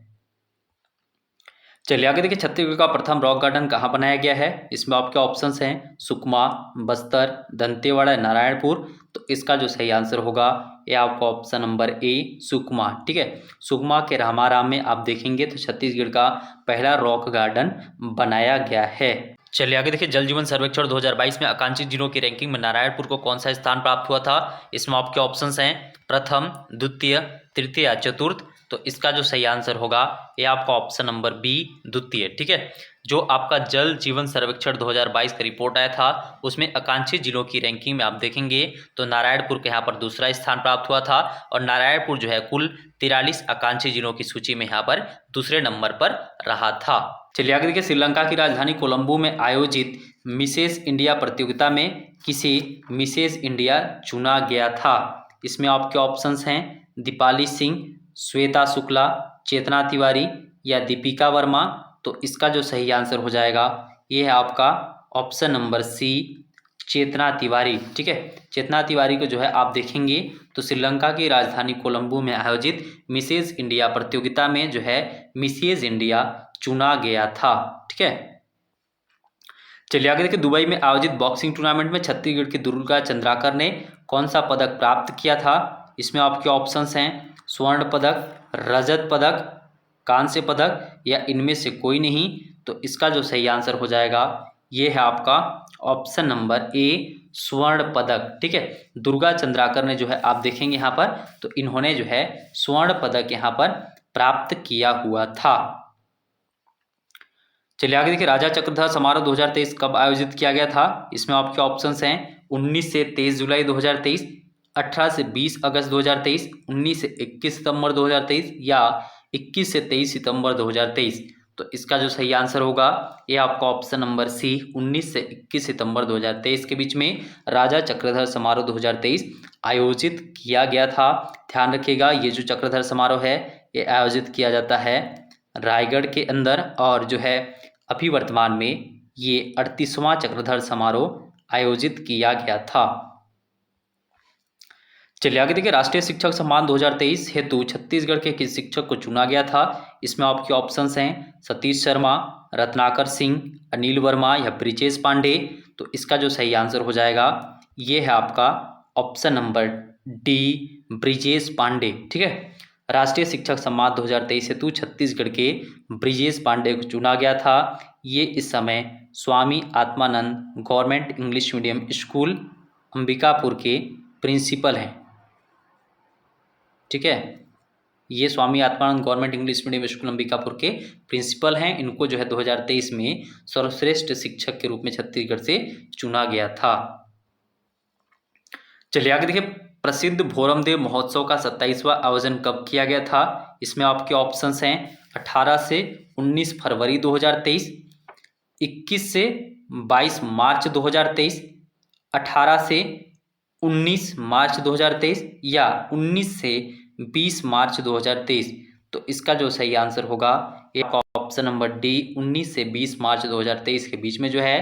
चलिए आगे देखिए, छत्तीसगढ़ का प्रथम रॉक गार्डन कहाँ बनाया गया है। इसमें आपके ऑप्शंस हैं सुकमा, बस्तर, दंतेवाड़ा, नारायणपुर। तो इसका जो सही आंसर होगा ये आपका ऑप्शन नंबर ए, सुकमा। ठीक है, सुकमा के रामाराम में आप देखेंगे तो छत्तीसगढ़ का पहला रॉक गार्डन बनाया गया है। चलिए आगे देखिए, जल जीवन सर्वेक्षण 2022 में आकांक्षित जिलों की रैंकिंग में नारायणपुर को कौन सा स्थान प्राप्त हुआ था। इसमें आपके ऑप्शंस हैं प्रथम, द्वितीय, तृतीय या चतुर्थ। तो इसका जो सही आंसर होगा ये आपका ऑप्शन नंबर बी, द्वितीय। ठीक है, जो आपका जल जीवन सर्वेक्षण 2022 का रिपोर्ट आया था उसमें आकांक्षित जिलों की रैंकिंग में आप देखेंगे तो नारायणपुर के यहाँ पर दूसरा स्थान प्राप्त हुआ था, और नारायणपुर जो है कुल 43 आकांक्षित जिलों की सूची में यहाँ पर दूसरे नंबर पर रहा था। चलिए आगे देखिए, श्रीलंका की राजधानी कोलंबो में आयोजित मिसेस इंडिया प्रतियोगिता में किसे मिसेस इंडिया चुना गया था। इसमें आपके ऑप्शंस हैं दीपाली सिंह, श्वेता शुक्ला, चेतना तिवारी या दीपिका वर्मा। तो इसका जो सही आंसर हो जाएगा ये है आपका ऑप्शन नंबर सी, चेतना तिवारी। ठीक है, चेतना तिवारी को जो है आप देखेंगे तो श्रीलंका की राजधानी कोलंबो में आयोजित मिसेस इंडिया प्रतियोगिता में जो है मिसेस इंडिया चुना गया था। ठीक है, चलिए आगे देखिए, दुबई में आयोजित बॉक्सिंग टूर्नामेंट में छत्तीसगढ़ की दुर्गा चंद्राकर ने कौन सा पदक प्राप्त किया था। इसमें आपके ऑप्शंस हैं स्वर्ण पदक, रजत पदक, कांस्य पदक या इनमें से कोई नहीं। तो इसका जो सही आंसर हो जाएगा ये है आपका ऑप्शन नंबर ए, स्वर्ण पदक। ठीक है, दुर्गा चंद्राकर ने जो है आप देखेंगे यहाँ पर तो इन्होंने जो है स्वर्ण पदक यहाँ पर प्राप्त किया हुआ था। चलिए आगे देखिए, राजा चक्रधर समारोह 2023 कब आयोजित किया गया था। इसमें आपके ऑप्शंस हैं 19 से 23 जुलाई 2023, 18 से 20 अगस्त 2023, 19 से 21 सितंबर 2023 या 21 से 23 सितंबर 2023। तो इसका जो सही आंसर होगा ये आपका ऑप्शन नंबर सी, 19 से 21 सितंबर 2023 के बीच में राजा चक्रधर समारोह 2023 आयोजित किया गया था। ध्यान रखिएगा, ये जो चक्रधर समारोह है ये आयोजित किया जाता है रायगढ़ के अंदर, और जो है अभी वर्तमान में ये 38वां चक्रधर समारोह आयोजित किया गया था। चलिए आगे देखिए, राष्ट्रीय शिक्षक सम्मान 2023 हेतु छत्तीसगढ़ के किस शिक्षक को चुना गया था। इसमें आपके ऑप्शंस हैं सतीश शर्मा, रत्नाकर सिंह, अनिल वर्मा या ब्रिजेश पांडे। तो इसका जो सही आंसर हो जाएगा ये है आपका option number D, Brijesh Pandey. ठीक है, राष्ट्रीय शिक्षक सम्मान 2023 हेतु छत्तीसगढ़ के ब्रिजेश पांडे को चुना गया था। ये इस समय Swami Atmanand government English medium school Ambikapur के प्रिंसिपल हैं। ठीक है, ये Swami Atmanand government English medium school Ambikapur के प्रिंसिपल हैं। इनको जो है 2023 में सर्वश्रेष्ठ शिक्षक के रूप में छत्तीसगढ़ से चुना गया था। चलिए आगे देखिए, प्रसिद्ध भोरमदेव महोत्सव का 27वां आयोजन कब किया गया था? इसमें आपके ऑप्शंस हैं 18 से 19 फरवरी 2023, 21 से 22 मार्च 2023, 18 से 19 मार्च 2023 या 19 से 20 मार्च 2023। तो इसका जो सही आंसर होगा ये ऑप्शन नंबर डी 19 से 20 मार्च 2023 के बीच में जो है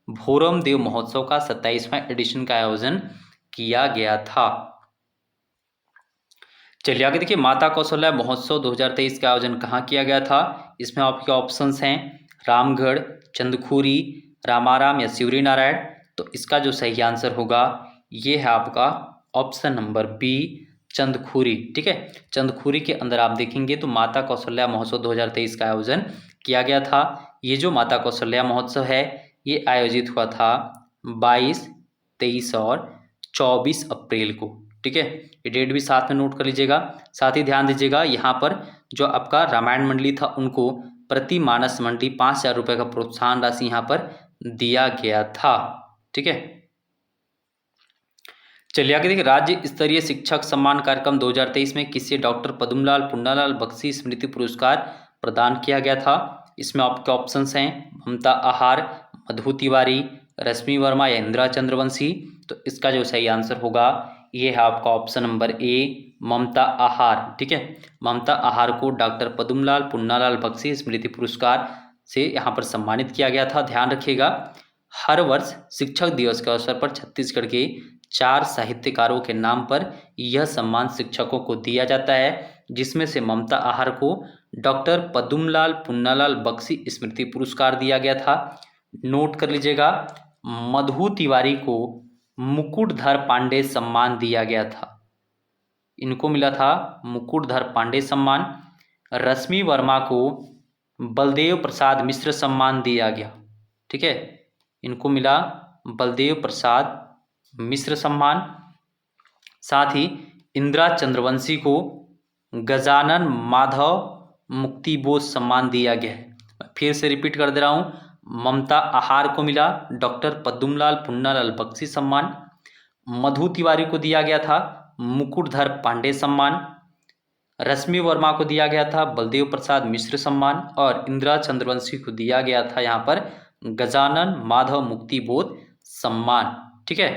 भोरम देव महोत्सव का 27वां एडिशन का आयोजन किया गया था। चलिए आगे देखिए, माता कौशल्या महोत्सव 2023 का आयोजन कहाँ किया गया था? इसमें आपके ऑप्शंस हैं रामगढ़, चंदखुरी, रामाराम या शिवरी नारायण। तो इसका जो सही आंसर होगा ये है आपका ऑप्शन नंबर बी चंदखुरी। ठीक है, चंदखुरी के अंदर आप देखेंगे तो माता कौशल्या महोत्सव 2023 का आयोजन किया गया था। ये जो माता कौशल्या महोत्सव है ये आयोजित हुआ था 22, 23 और 24 अप्रैल को। ठीक है, ये डेट भी साथ में नोट कर लीजिएगा। साथ ही ध्यान दीजिएगा यहाँ पर जो आपका रामायण मंडली था उनको प्रति मानस मंडली 5,000 रुपये का प्रोत्साहन राशि यहाँ पर दिया गया था। ठीक है, चलिए आगे देखिए, राज्य स्तरीय शिक्षक सम्मान कार्यक्रम 2023 में किसे डॉक्टर पद्मलाल पुन्नालाल बख्शी स्मृति पुरस्कार प्रदान किया गया था? इसमें आपके ऑप्शंस हैं ममता आहार, मधु तिवारी, रश्मि वर्मा या इंदिरा चंद्रवंशी। तो इसका जो सही आंसर होगा ये है आपका ऑप्शन नंबर ए ममता आहार। ठीक है, ममता आहार को डॉक्टर पद्मलाल पुन्नालाल बख्शी स्मृति पुरस्कार से यहाँ पर सम्मानित किया गया था। ध्यान रखिएगा, हर वर्ष शिक्षक दिवस के अवसर पर छत्तीसगढ़ के 4 साहित्यकारों के नाम पर यह सम्मान शिक्षकों को दिया जाता है, जिसमें से ममता आहार को डॉक्टर पद्मलाल पुन्नालाल बख्शी स्मृति पुरस्कार दिया गया था। नोट कर लीजिएगा, मधु तिवारी को मुकुटधर पांडे सम्मान दिया गया था, इनको मिला था मुकुटधर पांडे सम्मान। रश्मि वर्मा को बलदेव प्रसाद मिश्र सम्मान दिया गया। ठीक है, इनको मिला बलदेव प्रसाद मिश्र सम्मान। साथ ही इंदिरा चंद्रवंशी को गजानन माधव मुक्तिबोध सम्मान दिया गया है। फिर से रिपीट कर दे रहा हूँ, ममता आहार को मिला डॉक्टर पद्मलाल पुन्नालाल बख्शी सम्मान, मधु तिवारी को दिया गया था मुकुटधर पांडे सम्मान, रश्मि वर्मा को दिया गया था बलदेव प्रसाद मिश्र सम्मान और इंदिरा चंद्रवंशी को दिया गया था यहाँ पर गजानन माधव मुक्तिबोध सम्मान। ठीक है,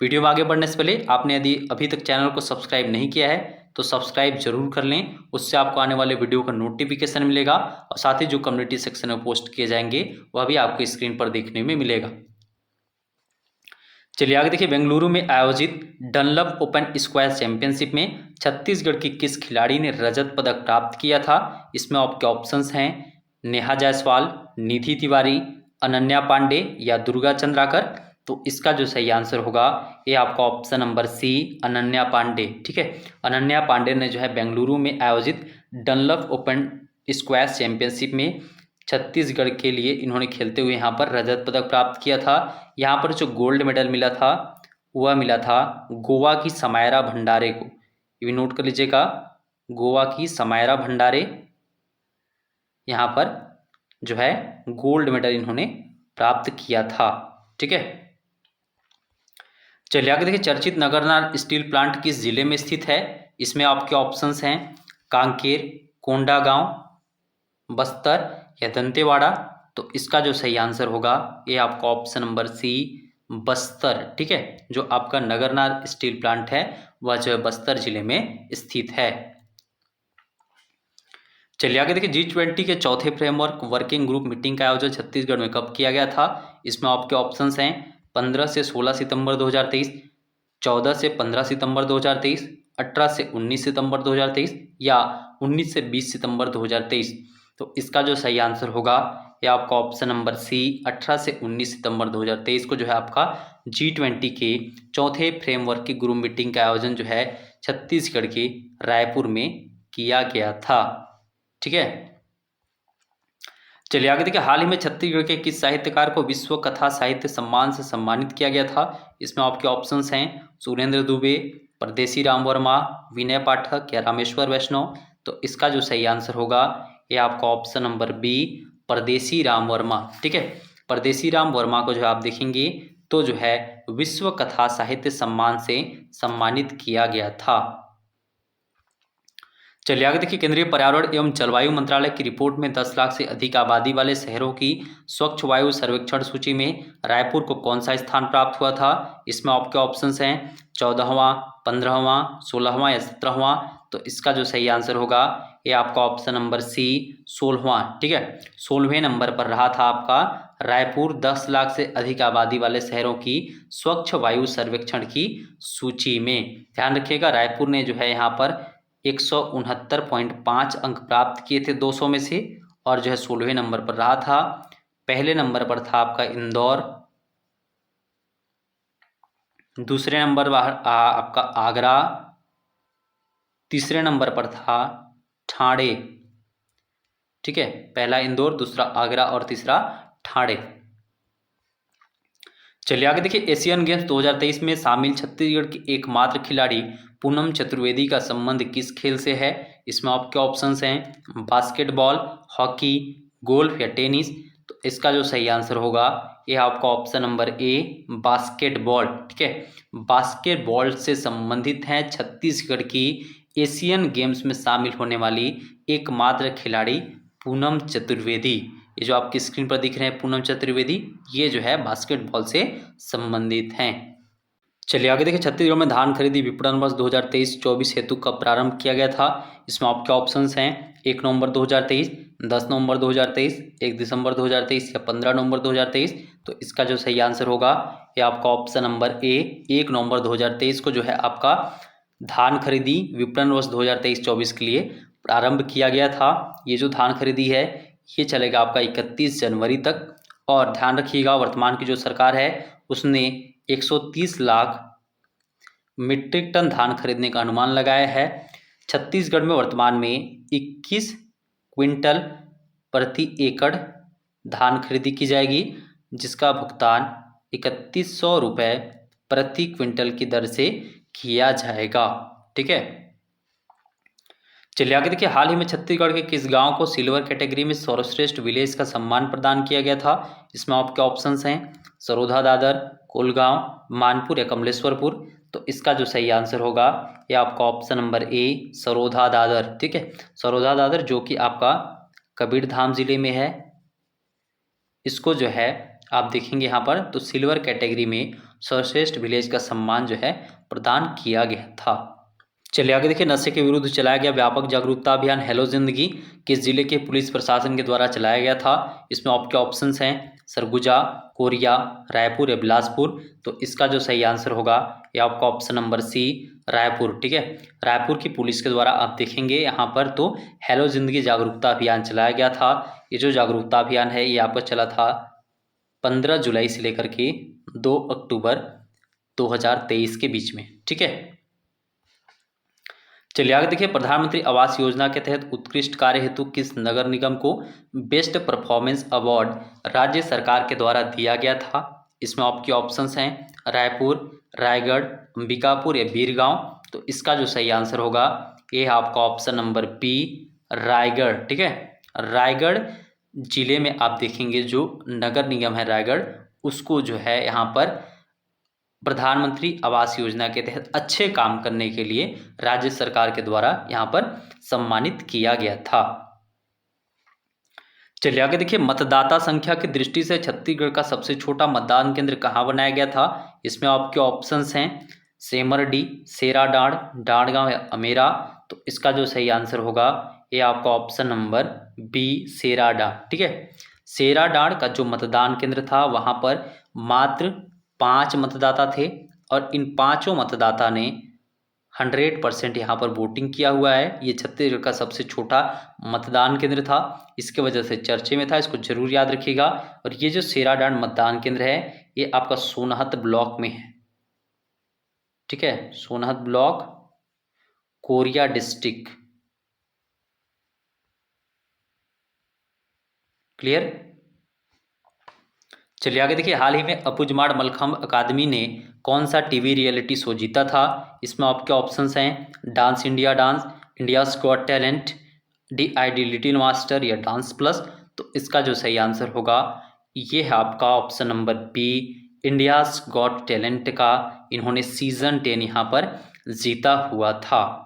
वीडियो में आगे बढ़ने से पहले आपने यदि अभी तक चैनल को सब्सक्राइब नहीं किया है तो सब्सक्राइब जरूर कर लें, उससे आपको आने वाले वीडियो का नोटिफिकेशन मिलेगा और साथ ही जो कम्युनिटी सेक्शन में पोस्ट किए जाएंगे वह भी आपको स्क्रीन पर देखने में मिलेगा। चलिए आगे देखिए, बेंगलुरु में आयोजित डनलप ओपन स्क्वैश चैंपियनशिप में छत्तीसगढ़ की किस खिलाड़ी ने रजत पदक प्राप्त किया था? इसमें आपके ऑप्शंस हैं नेहा जायसवाल, निधि तिवारी, अनन्या पांडे या दुर्गा चंद्राकर। तो इसका जो सही आंसर होगा ये आपका option number C Ananya Pandey. ठीक है, अनन्या पांडे ने जो है बेंगलुरु में आयोजित डनलप ओपन स्क्वैश चैंपियनशिप में छत्तीसगढ़ के लिए इन्होंने खेलते हुए यहाँ पर रजत पदक प्राप्त किया था। यहाँ पर जो गोल्ड मेडल मिला था वह मिला था गोवा की समायरा भंडारे को। ये भी नोट कर लीजिएगा, गोवा की समायरा भंडारे यहाँ पर जो है गोल्ड मेडल इन्होंने प्राप्त किया था। ठीक है, चलिए आगे देखिए, चर्चित नगरनार स्टील प्लांट किस जिले में स्थित है? इसमें आपके ऑप्शंस हैं कांकेर, कोंडागांव, बस्तर या दंतेवाड़ा। तो इसका जो सही आंसर होगा ये आपका ऑप्शन नंबर सी बस्तर। ठीक है, जो आपका नगरनार स्टील प्लांट है वह जो है बस्तर जिले में स्थित है। चलिए आगे देखिए, G20 के चौथे फ्रेमवर्क वर्किंग ग्रुप मीटिंग का आयोजन छत्तीसगढ़ में कब किया गया था? इसमें आपके ऑप्शंस हैं 15 से 16 सितंबर 2023, 14 से 15 सितंबर 2023, 18 से 19 सितंबर 2023 या 19 से 20 सितंबर 2023। तो इसका जो सही आंसर होगा ये आपका ऑप्शन नंबर सी 18 से 19 सितंबर 2023 को जो है आपका G20 के चौथे फ्रेमवर्क की ग्रुप मीटिंग का आयोजन जो है छत्तीसगढ़ के रायपुर में किया गया था। ठीक है, चलिए आगे देखिए, हाल ही में छत्तीसगढ़ के किस साहित्यकार को विश्व कथा साहित्य सम्मान से सम्मानित किया गया था? इसमें आपके ऑप्शंस हैं सुरेंद्र दुबे, परदेसी राम वर्मा, विनय पाठक या रामेश्वर वैष्णव। तो इसका जो सही आंसर होगा ये आपका ऑप्शन नंबर बी परदेसी राम वर्मा। ठीक है, परदेसी राम वर्मा को जो आप देखेंगे तो जो है विश्व कथा साहित्य सम्मान से सम्मानित किया गया था। चलिए आगे देखिए, केंद्रीय पर्यावरण एवं जलवायु मंत्रालय की रिपोर्ट में 10 लाख से अधिक आबादी वाले शहरों की स्वच्छ वायु सर्वेक्षण सूची में रायपुर को कौन सा स्थान प्राप्त हुआ था। इसमें आपके ऑप्शंस हैं 14वां, 15वां, 16वां या 17वां। तो इसका जो सही आंसर होगा ये आपका ऑप्शन नंबर सी 16वां। ठीक है, 16वें नंबर पर रहा था आपका रायपुर 10 लाख से अधिक आबादी वाले शहरों की स्वच्छ वायु सर्वेक्षण की सूची में। ध्यान रखिएगा, रायपुर ने जो है यहाँ पर 169.5 अंक प्राप्त किए थे 200 में से, और जो है 16वें नंबर पर रहा था। पहले नंबर पर था आपका इंदौर, दूसरे नंबर आपका आगरा, तीसरे नंबर पर था ठाणे। ठीक है, पहला इंदौर, दूसरा आगरा और तीसरा ठाणे। चलिए आगे देखिए, एशियन गेम्स 2023 में शामिल छत्तीसगढ़ की एकमात्र खिलाड़ी पूनम चतुर्वेदी का संबंध किस खेल से है। इसमें आपके ऑप्शंस हैं बास्केटबॉल, हॉकी, गोल्फ या टेनिस। तो इसका जो सही आंसर होगा ये आपका ऑप्शन नंबर ए बास्केटबॉल। ठीक है, बास्केटबॉल से संबंधित है छत्तीसगढ़ की एशियन गेम्स में शामिल होने वाली एकमात्र खिलाड़ी पूनम चतुर्वेदी। ये जो आपकी स्क्रीन पर दिख रहे हैं पूनम चतुर्वेदी, ये जो है बास्केटबॉल से संबंधित हैं। चलिए आगे देखिए, छत्तीसगढ़ में धान खरीदी विपणन वर्ष 2023-24 हेतु कब प्रारंभ किया गया था। इसमें आपके ऑप्शंस हैं 1 नवंबर 2023, 10 नवंबर 2023, 1 दिसंबर 2023 या 15 नवंबर 2023। तो इसका जो सही आंसर होगा ये आपका ऑप्शन नंबर ए 1 नवंबर 2023 को जो है आपका धान खरीदी विपणन वर्ष 2023-24 के लिए प्रारंभ किया गया था। ये जो धान खरीदी है ये चलेगा आपका 31 जनवरी तक। और ध्यान रखिएगा, वर्तमान की जो सरकार है उसने 130 लाख मीट्रिक टन धान खरीदने का अनुमान लगाया है। छत्तीसगढ़ में वर्तमान में 21 क्विंटल प्रति एकड़ धान खरीदी की जाएगी, जिसका भुगतान 3100 रुपये प्रति क्विंटल की दर से किया जाएगा। ठीक है, चलिए आगे देखिए, हाल ही में छत्तीसगढ़ के किस गांव को सिल्वर कैटेगरी में सर्वश्रेष्ठ विलेज का सम्मान प्रदान किया गया था। इसमें आपके ऑप्शंस हैं सरोधा दादर, कोलगांव, मानपुर या कमलेश्वरपुर। तो इसका जो सही आंसर होगा ये आपका ऑप्शन नंबर ए सरोधा दादर। ठीक है, सरोधा दादर जो कि आपका कबीरधाम जिले में है। इसको जो है आप देखेंगे यहाँ पर तो सिल्वर कैटेगरी में सर्वश्रेष्ठ विलेज का सम्मान जो है प्रदान किया गया था। चलिए आगे देखिए, नशे के विरुद्ध चलाया गया व्यापक जागरूकता अभियान हेलो जिंदगी किस जिले के पुलिस प्रशासन के द्वारा चलाया गया था। इसमें आपके ऑप्शंस हैं सरगुजा, कोरिया, रायपुर या बिलासपुर। तो इसका जो सही आंसर होगा ये आपका ऑप्शन नंबर सी रायपुर। ठीक है, रायपुर की पुलिस के द्वारा आप देखेंगे यहाँ पर तो हेलो जिंदगी जागरूकता अभियान चलाया गया था। ये जो जागरूकता अभियान है ये आपका चला था 15 जुलाई से लेकर के 2 अक्टूबर 2023 के बीच में। ठीक है, चलिए आगे देखिए, प्रधानमंत्री आवास योजना के तहत उत्कृष्ट कार्य हेतु किस नगर निगम को बेस्ट परफॉर्मेंस अवार्ड राज्य सरकार के द्वारा दिया गया था। इसमें आपके ऑप्शंस हैं रायपुर, रायगढ़, अंबिकापुर या बीरगांव। तो इसका जो सही आंसर होगा ये आपका ऑप्शन नंबर बी रायगढ़। ठीक है, रायगढ़ जिले में आप देखेंगे जो नगर निगम है रायगढ़, उसको जो है यहाँ पर प्रधानमंत्री आवास योजना के तहत अच्छे काम करने के लिए राज्य सरकार के द्वारा यहाँ पर सम्मानित किया गया था। चलिए आगे देखिए, मतदाता संख्या की दृष्टि से छत्तीसगढ़ का सबसे छोटा मतदान केंद्र कहाँ बनाया गया था। इसमें आपके ऑप्शंस हैं सेमरडी, सेराडांड, डांडगांव या अमेरा। तो इसका जो सही आंसर होगा ये आपका ऑप्शन नंबर बी सेराडांड। ठीक है, सेराडांड का जो मतदान केंद्र था वहाँ पर मात्र 5 मतदाता थे और इन 5 मतदाता ने 100% यहाँ पर वोटिंग किया हुआ है। ये छत्तीसगढ़ का सबसे छोटा मतदान केंद्र था, इसके वजह से चर्चे में था, इसको जरूर याद रखिएगा। और ये जो सेराडांड मतदान केंद्र है ये आपका सोनहत ब्लॉक में है। ठीक है, Sonhat block, Korea district. Clear. चलिए आगे देखिए, हाल ही में अपुजमाड़ मलखम्ब अकादमी ने कौन सा टीवी रियलिटी शो जीता था। इसमें आपके ऑप्शंस हैं dance India dance, India's got talent, DID little master या डांस प्लस। तो इसका जो सही आंसर होगा ये है आपका option number B India's got talent का इन्होंने सीजन 10 यहाँ पर जीता हुआ था।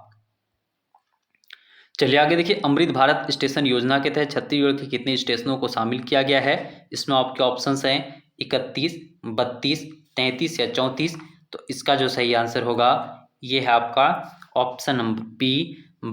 चलिए आगे देखिए, अमृत भारत स्टेशन योजना के तहत छत्तीसगढ़ के कितने स्टेशनों को शामिल किया गया है। इसमें आपके ऑप्शंस हैं 31, 32, 33 या 34। तो इसका जो सही आंसर होगा ये है आपका ऑप्शन नंबर बी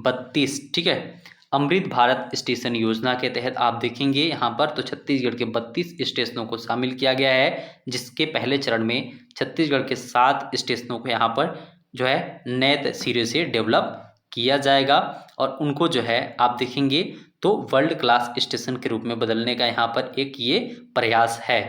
32। ठीक है, अमृत भारत स्टेशन योजना के तहत आप देखेंगे यहाँ पर तो छत्तीसगढ़ के 32 स्टेशनों को शामिल किया गया है, जिसके पहले चरण में छत्तीसगढ़ के 7 स्टेशनों को यहाँ पर जो है नए सिरे से डेवलप किया जाएगा और उनको जो है आप देखेंगे तो वर्ल्ड क्लास स्टेशन के रूप में बदलने का यहाँ पर एक ये प्रयास है।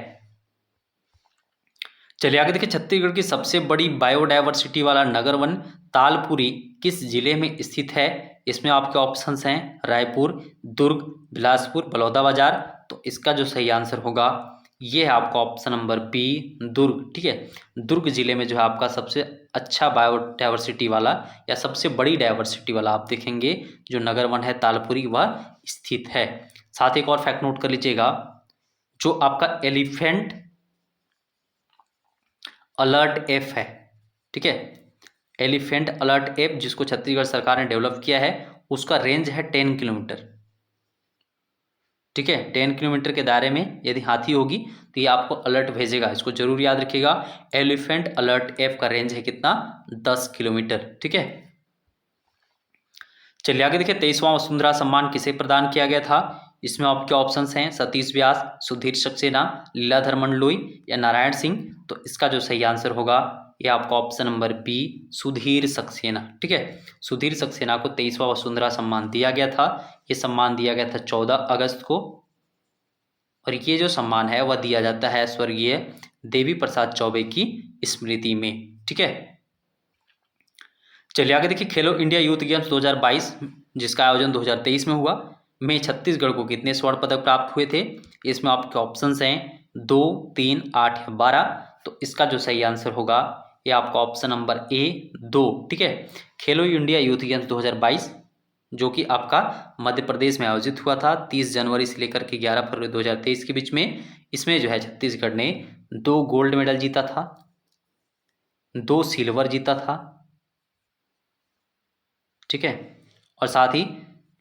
चलिए आगे देखिए, छत्तीसगढ़ की सबसे बड़ी बायोडायवर्सिटी वाला नगर वन तालपुरी किस जिले में स्थित है। इसमें आपके ऑप्शंस हैं रायपुर, दुर्ग, बिलासपुर, बलौदाबाजार। तो इसका जो सही आंसर होगा ये है आपका ऑप्शन नंबर बी दुर्ग। ठीक है, दुर्ग जिले में जो है आपका सबसे अच्छा बायोडायवर्सिटी वाला या सबसे बड़ी डायवर्सिटी वाला आप देखेंगे जो नगर वन है तालपुरी वह स्थित है। साथ ही एक और फैक्ट नोट कर लीजिएगा, जो आपका एलिफेंट अलर्ट ऐप है, ठीक है, एलिफेंट अलर्ट ऐप जिसको छत्तीसगढ़ सरकार ने डेवलप किया है उसका रेंज है 10 किलोमीटर। ठीक है, 10 किलोमीटर के दायरे में यदि हाथी होगी तो ये आपको अलर्ट भेजेगा, इसको जरूर याद रखिएगा। एलिफेंट अलर्ट ऐप का रेंज है कितना 10 किलोमीटर। ठीक है, चलिए आगे देखिए, 23वां वसुंधरा सम्मान किसे प्रदान किया गया था। इसमें आपके ऑप्शंस हैं सतीश व्यास, सुधीर सक्सेना, लीलाधर मंडलोई या नारायण सिंह। तो इसका जो सही आंसर होगा ये आपका option number B Sudhir Saxena. ठीक है, सुधीर सक्सेना को 23वां वसुंधरा सम्मान दिया गया था। ये सम्मान दिया गया था 14 अगस्त को और ये जो सम्मान है वह दिया जाता है स्वर्गीय देवी प्रसाद चौबे की स्मृति में। ठीक है, चलिए आगे देखिए, खेलो इंडिया यूथ गेम्स 2022 जिसका आयोजन 2023 में हुआ में छत्तीसगढ़ को कितने स्वर्ण पदक प्राप्त हुए थे। इसमें आपके ऑप्शंस हैं 2, 3, 8 या 12। तो इसका जो सही आंसर होगा ये आपका ऑप्शन नंबर ए 2। ठीक है, खेलो इंडिया यूथ गेम्स 2022 जो कि आपका मध्य प्रदेश में आयोजित हुआ था 30 जनवरी से लेकर के 11 फरवरी 2023 के बीच में। इसमें जो है छत्तीसगढ़ ने 2 गोल्ड मेडल जीता था, 2 सिल्वर जीता था। ठीक है, और साथ ही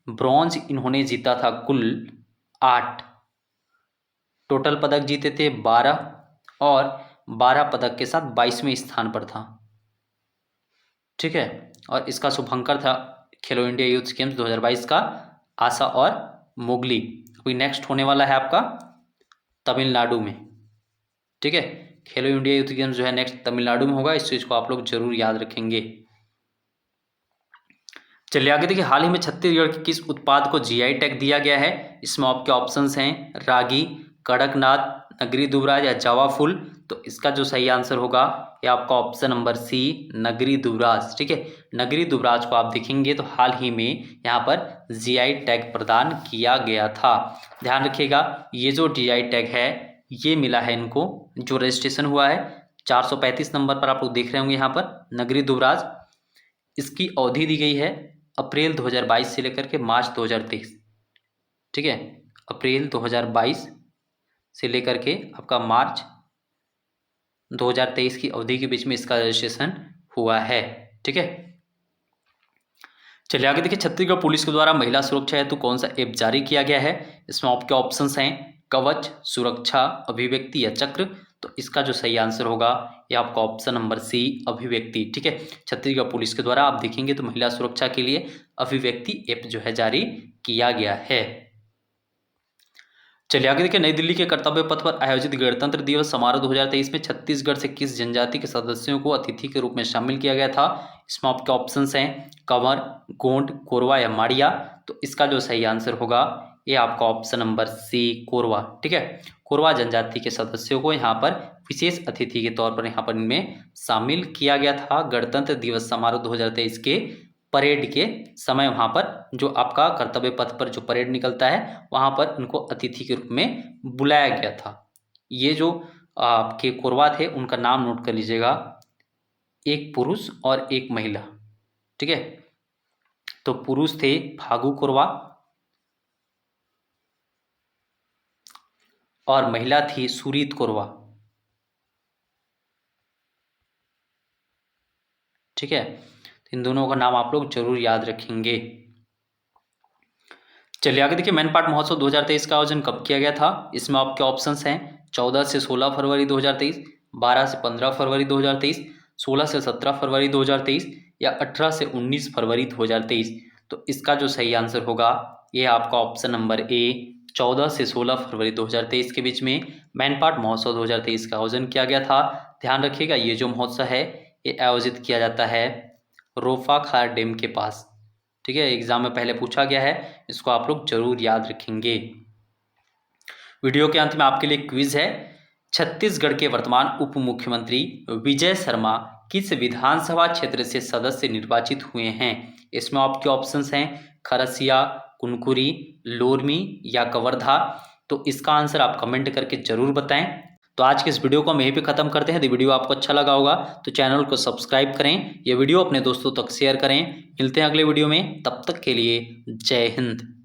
ब्रॉन्ज इन्होंने जीता था कुल 8। टोटल पदक जीते थे 12 और 12 पदक के साथ 22वें स्थान पर था। ठीक है, और इसका शुभंकर था खेलो इंडिया यूथ गेम्स 2022 का आशा और मोगली। अभी नेक्स्ट होने वाला है आपका तमिलनाडु में। ठीक है, खेलो इंडिया यूथ गेम्स जो है नेक्स्ट तमिलनाडु में होगा, इस चीज़ को आप लोग जरूर याद रखेंगे। चलिए आगे देखिए, हाल ही में छत्तीसगढ़ के किस उत्पाद को जीआई टैग दिया गया है। इसमें आपके ऑप्शंस हैं रागी, कड़कनाथ, नगरी दुबराज या जावा फूल। तो इसका जो सही आंसर होगा ये आपका ऑप्शन नंबर सी नगरी दुबराज। ठीक है, नगरी दुबराज को आप देखेंगे तो हाल ही में यहाँ पर जीआई टैग प्रदान किया गया था। ध्यान रखिएगा, ये जो जीआई टैग है ये मिला है इनको, जो रजिस्ट्रेशन हुआ है 435 नंबर पर आप लोग देख रहे होंगे यहाँ पर नगरी दुबराज। इसकी अवधि दी गई है अप्रैल 2022 से लेकर के मार्च 2023। ठीक है, अप्रैल 2022 से लेकर के आपका मार्च 2023 की अवधि के बीच में इसका रजिस्ट्रेशन हुआ है। ठीक है, चलिए आगे देखिए, छत्तीसगढ़ पुलिस के द्वारा महिला सुरक्षा हेतु कौन सा ऐप जारी किया गया है। इसमें आपके ऑप्शंस हैं कवच, सुरक्षा, अभिव्यक्ति या चक्र। तो इसका जो सही आंसर होगा ये आपका ऑप्शन नंबर सी अभिव्यक्ति। ठीक है, छत्तीसगढ़ पुलिस के द्वारा आप देखेंगे तो महिला सुरक्षा के लिए अभिव्यक्ति ऐप जो है जारी किया गया है। चलिए आगे देखिए, नई दिल्ली के कर्तव्य पथ पर आयोजित गणतंत्र दिवस समारोह 2023 में छत्तीसगढ़ से किस जनजाति के सदस्यों को अतिथि के रूप में शामिल किया गया था। इसमें आपके ऑप्शंस हैं कंवर, गोंड, कोरवा या माड़िया। तो इसका जो सही आंसर होगा ये आपका ऑप्शन नंबर सी कोरवा। ठीक है, कोरवा जनजाति के सदस्यों को यहाँ पर विशेष अतिथि के तौर पर यहाँ पर इनमें शामिल किया गया था। गणतंत्र दिवस समारोह 2023 के परेड के समय वहाँ पर जो आपका कर्तव्य पथ पर जो परेड निकलता है वहाँ पर उनको अतिथि के रूप में बुलाया गया था। ये जो आपके कोरवा थे उनका नाम नोट कर लीजिएगा, एक पुरुष और एक महिला। ठीक है, तो पुरुष थे फागू कोरवा और महिला थी सुरीत कोरवा। ठीक है, इन दोनों का नाम आप लोग जरूर याद रखेंगे। चलिए आगे देखिए, मैन पाट महोत्सव 2023 का आयोजन कब किया गया था। इसमें आपके ऑप्शंस हैं 14 से 16 फरवरी 2023, 12 से 15 फरवरी 2023, 16 से 17 फरवरी 2023 या 18 से 19 फरवरी 2023। तो इसका जो सही आंसर होगा ये आपका ऑप्शन नंबर ए, 14 से 16 फरवरी 2023 के बीच में मैनपाट महोत्सव 2023 का आयोजन किया गया था। ध्यान रखिएगा, ये जो महोत्सव है ये आयोजित किया जाता है रोफा खार डैम के पास। ठीक है, एग्जाम में पहले पूछा गया है, इसको आप लोग जरूर याद रखेंगे। वीडियो के अंत में आपके लिए क्विज है। छत्तीसगढ़ के वर्तमान उप मुख्यमंत्री विजय शर्मा किस विधानसभा क्षेत्र से सदस्य निर्वाचित हुए हैं। इसमें आपके ऑप्शंस हैं खरसिया, कुनकुरी, लोरमी या कवर्धा। तो इसका आंसर आप कमेंट करके जरूर बताएं। तो आज के इस वीडियो को हम यहीं पे खत्म करते हैं। यदि वीडियो आपको अच्छा लगा होगा तो चैनल को सब्सक्राइब करें, ये वीडियो अपने दोस्तों तक शेयर करें। मिलते हैं अगले वीडियो में, तब तक के लिए जय हिंद।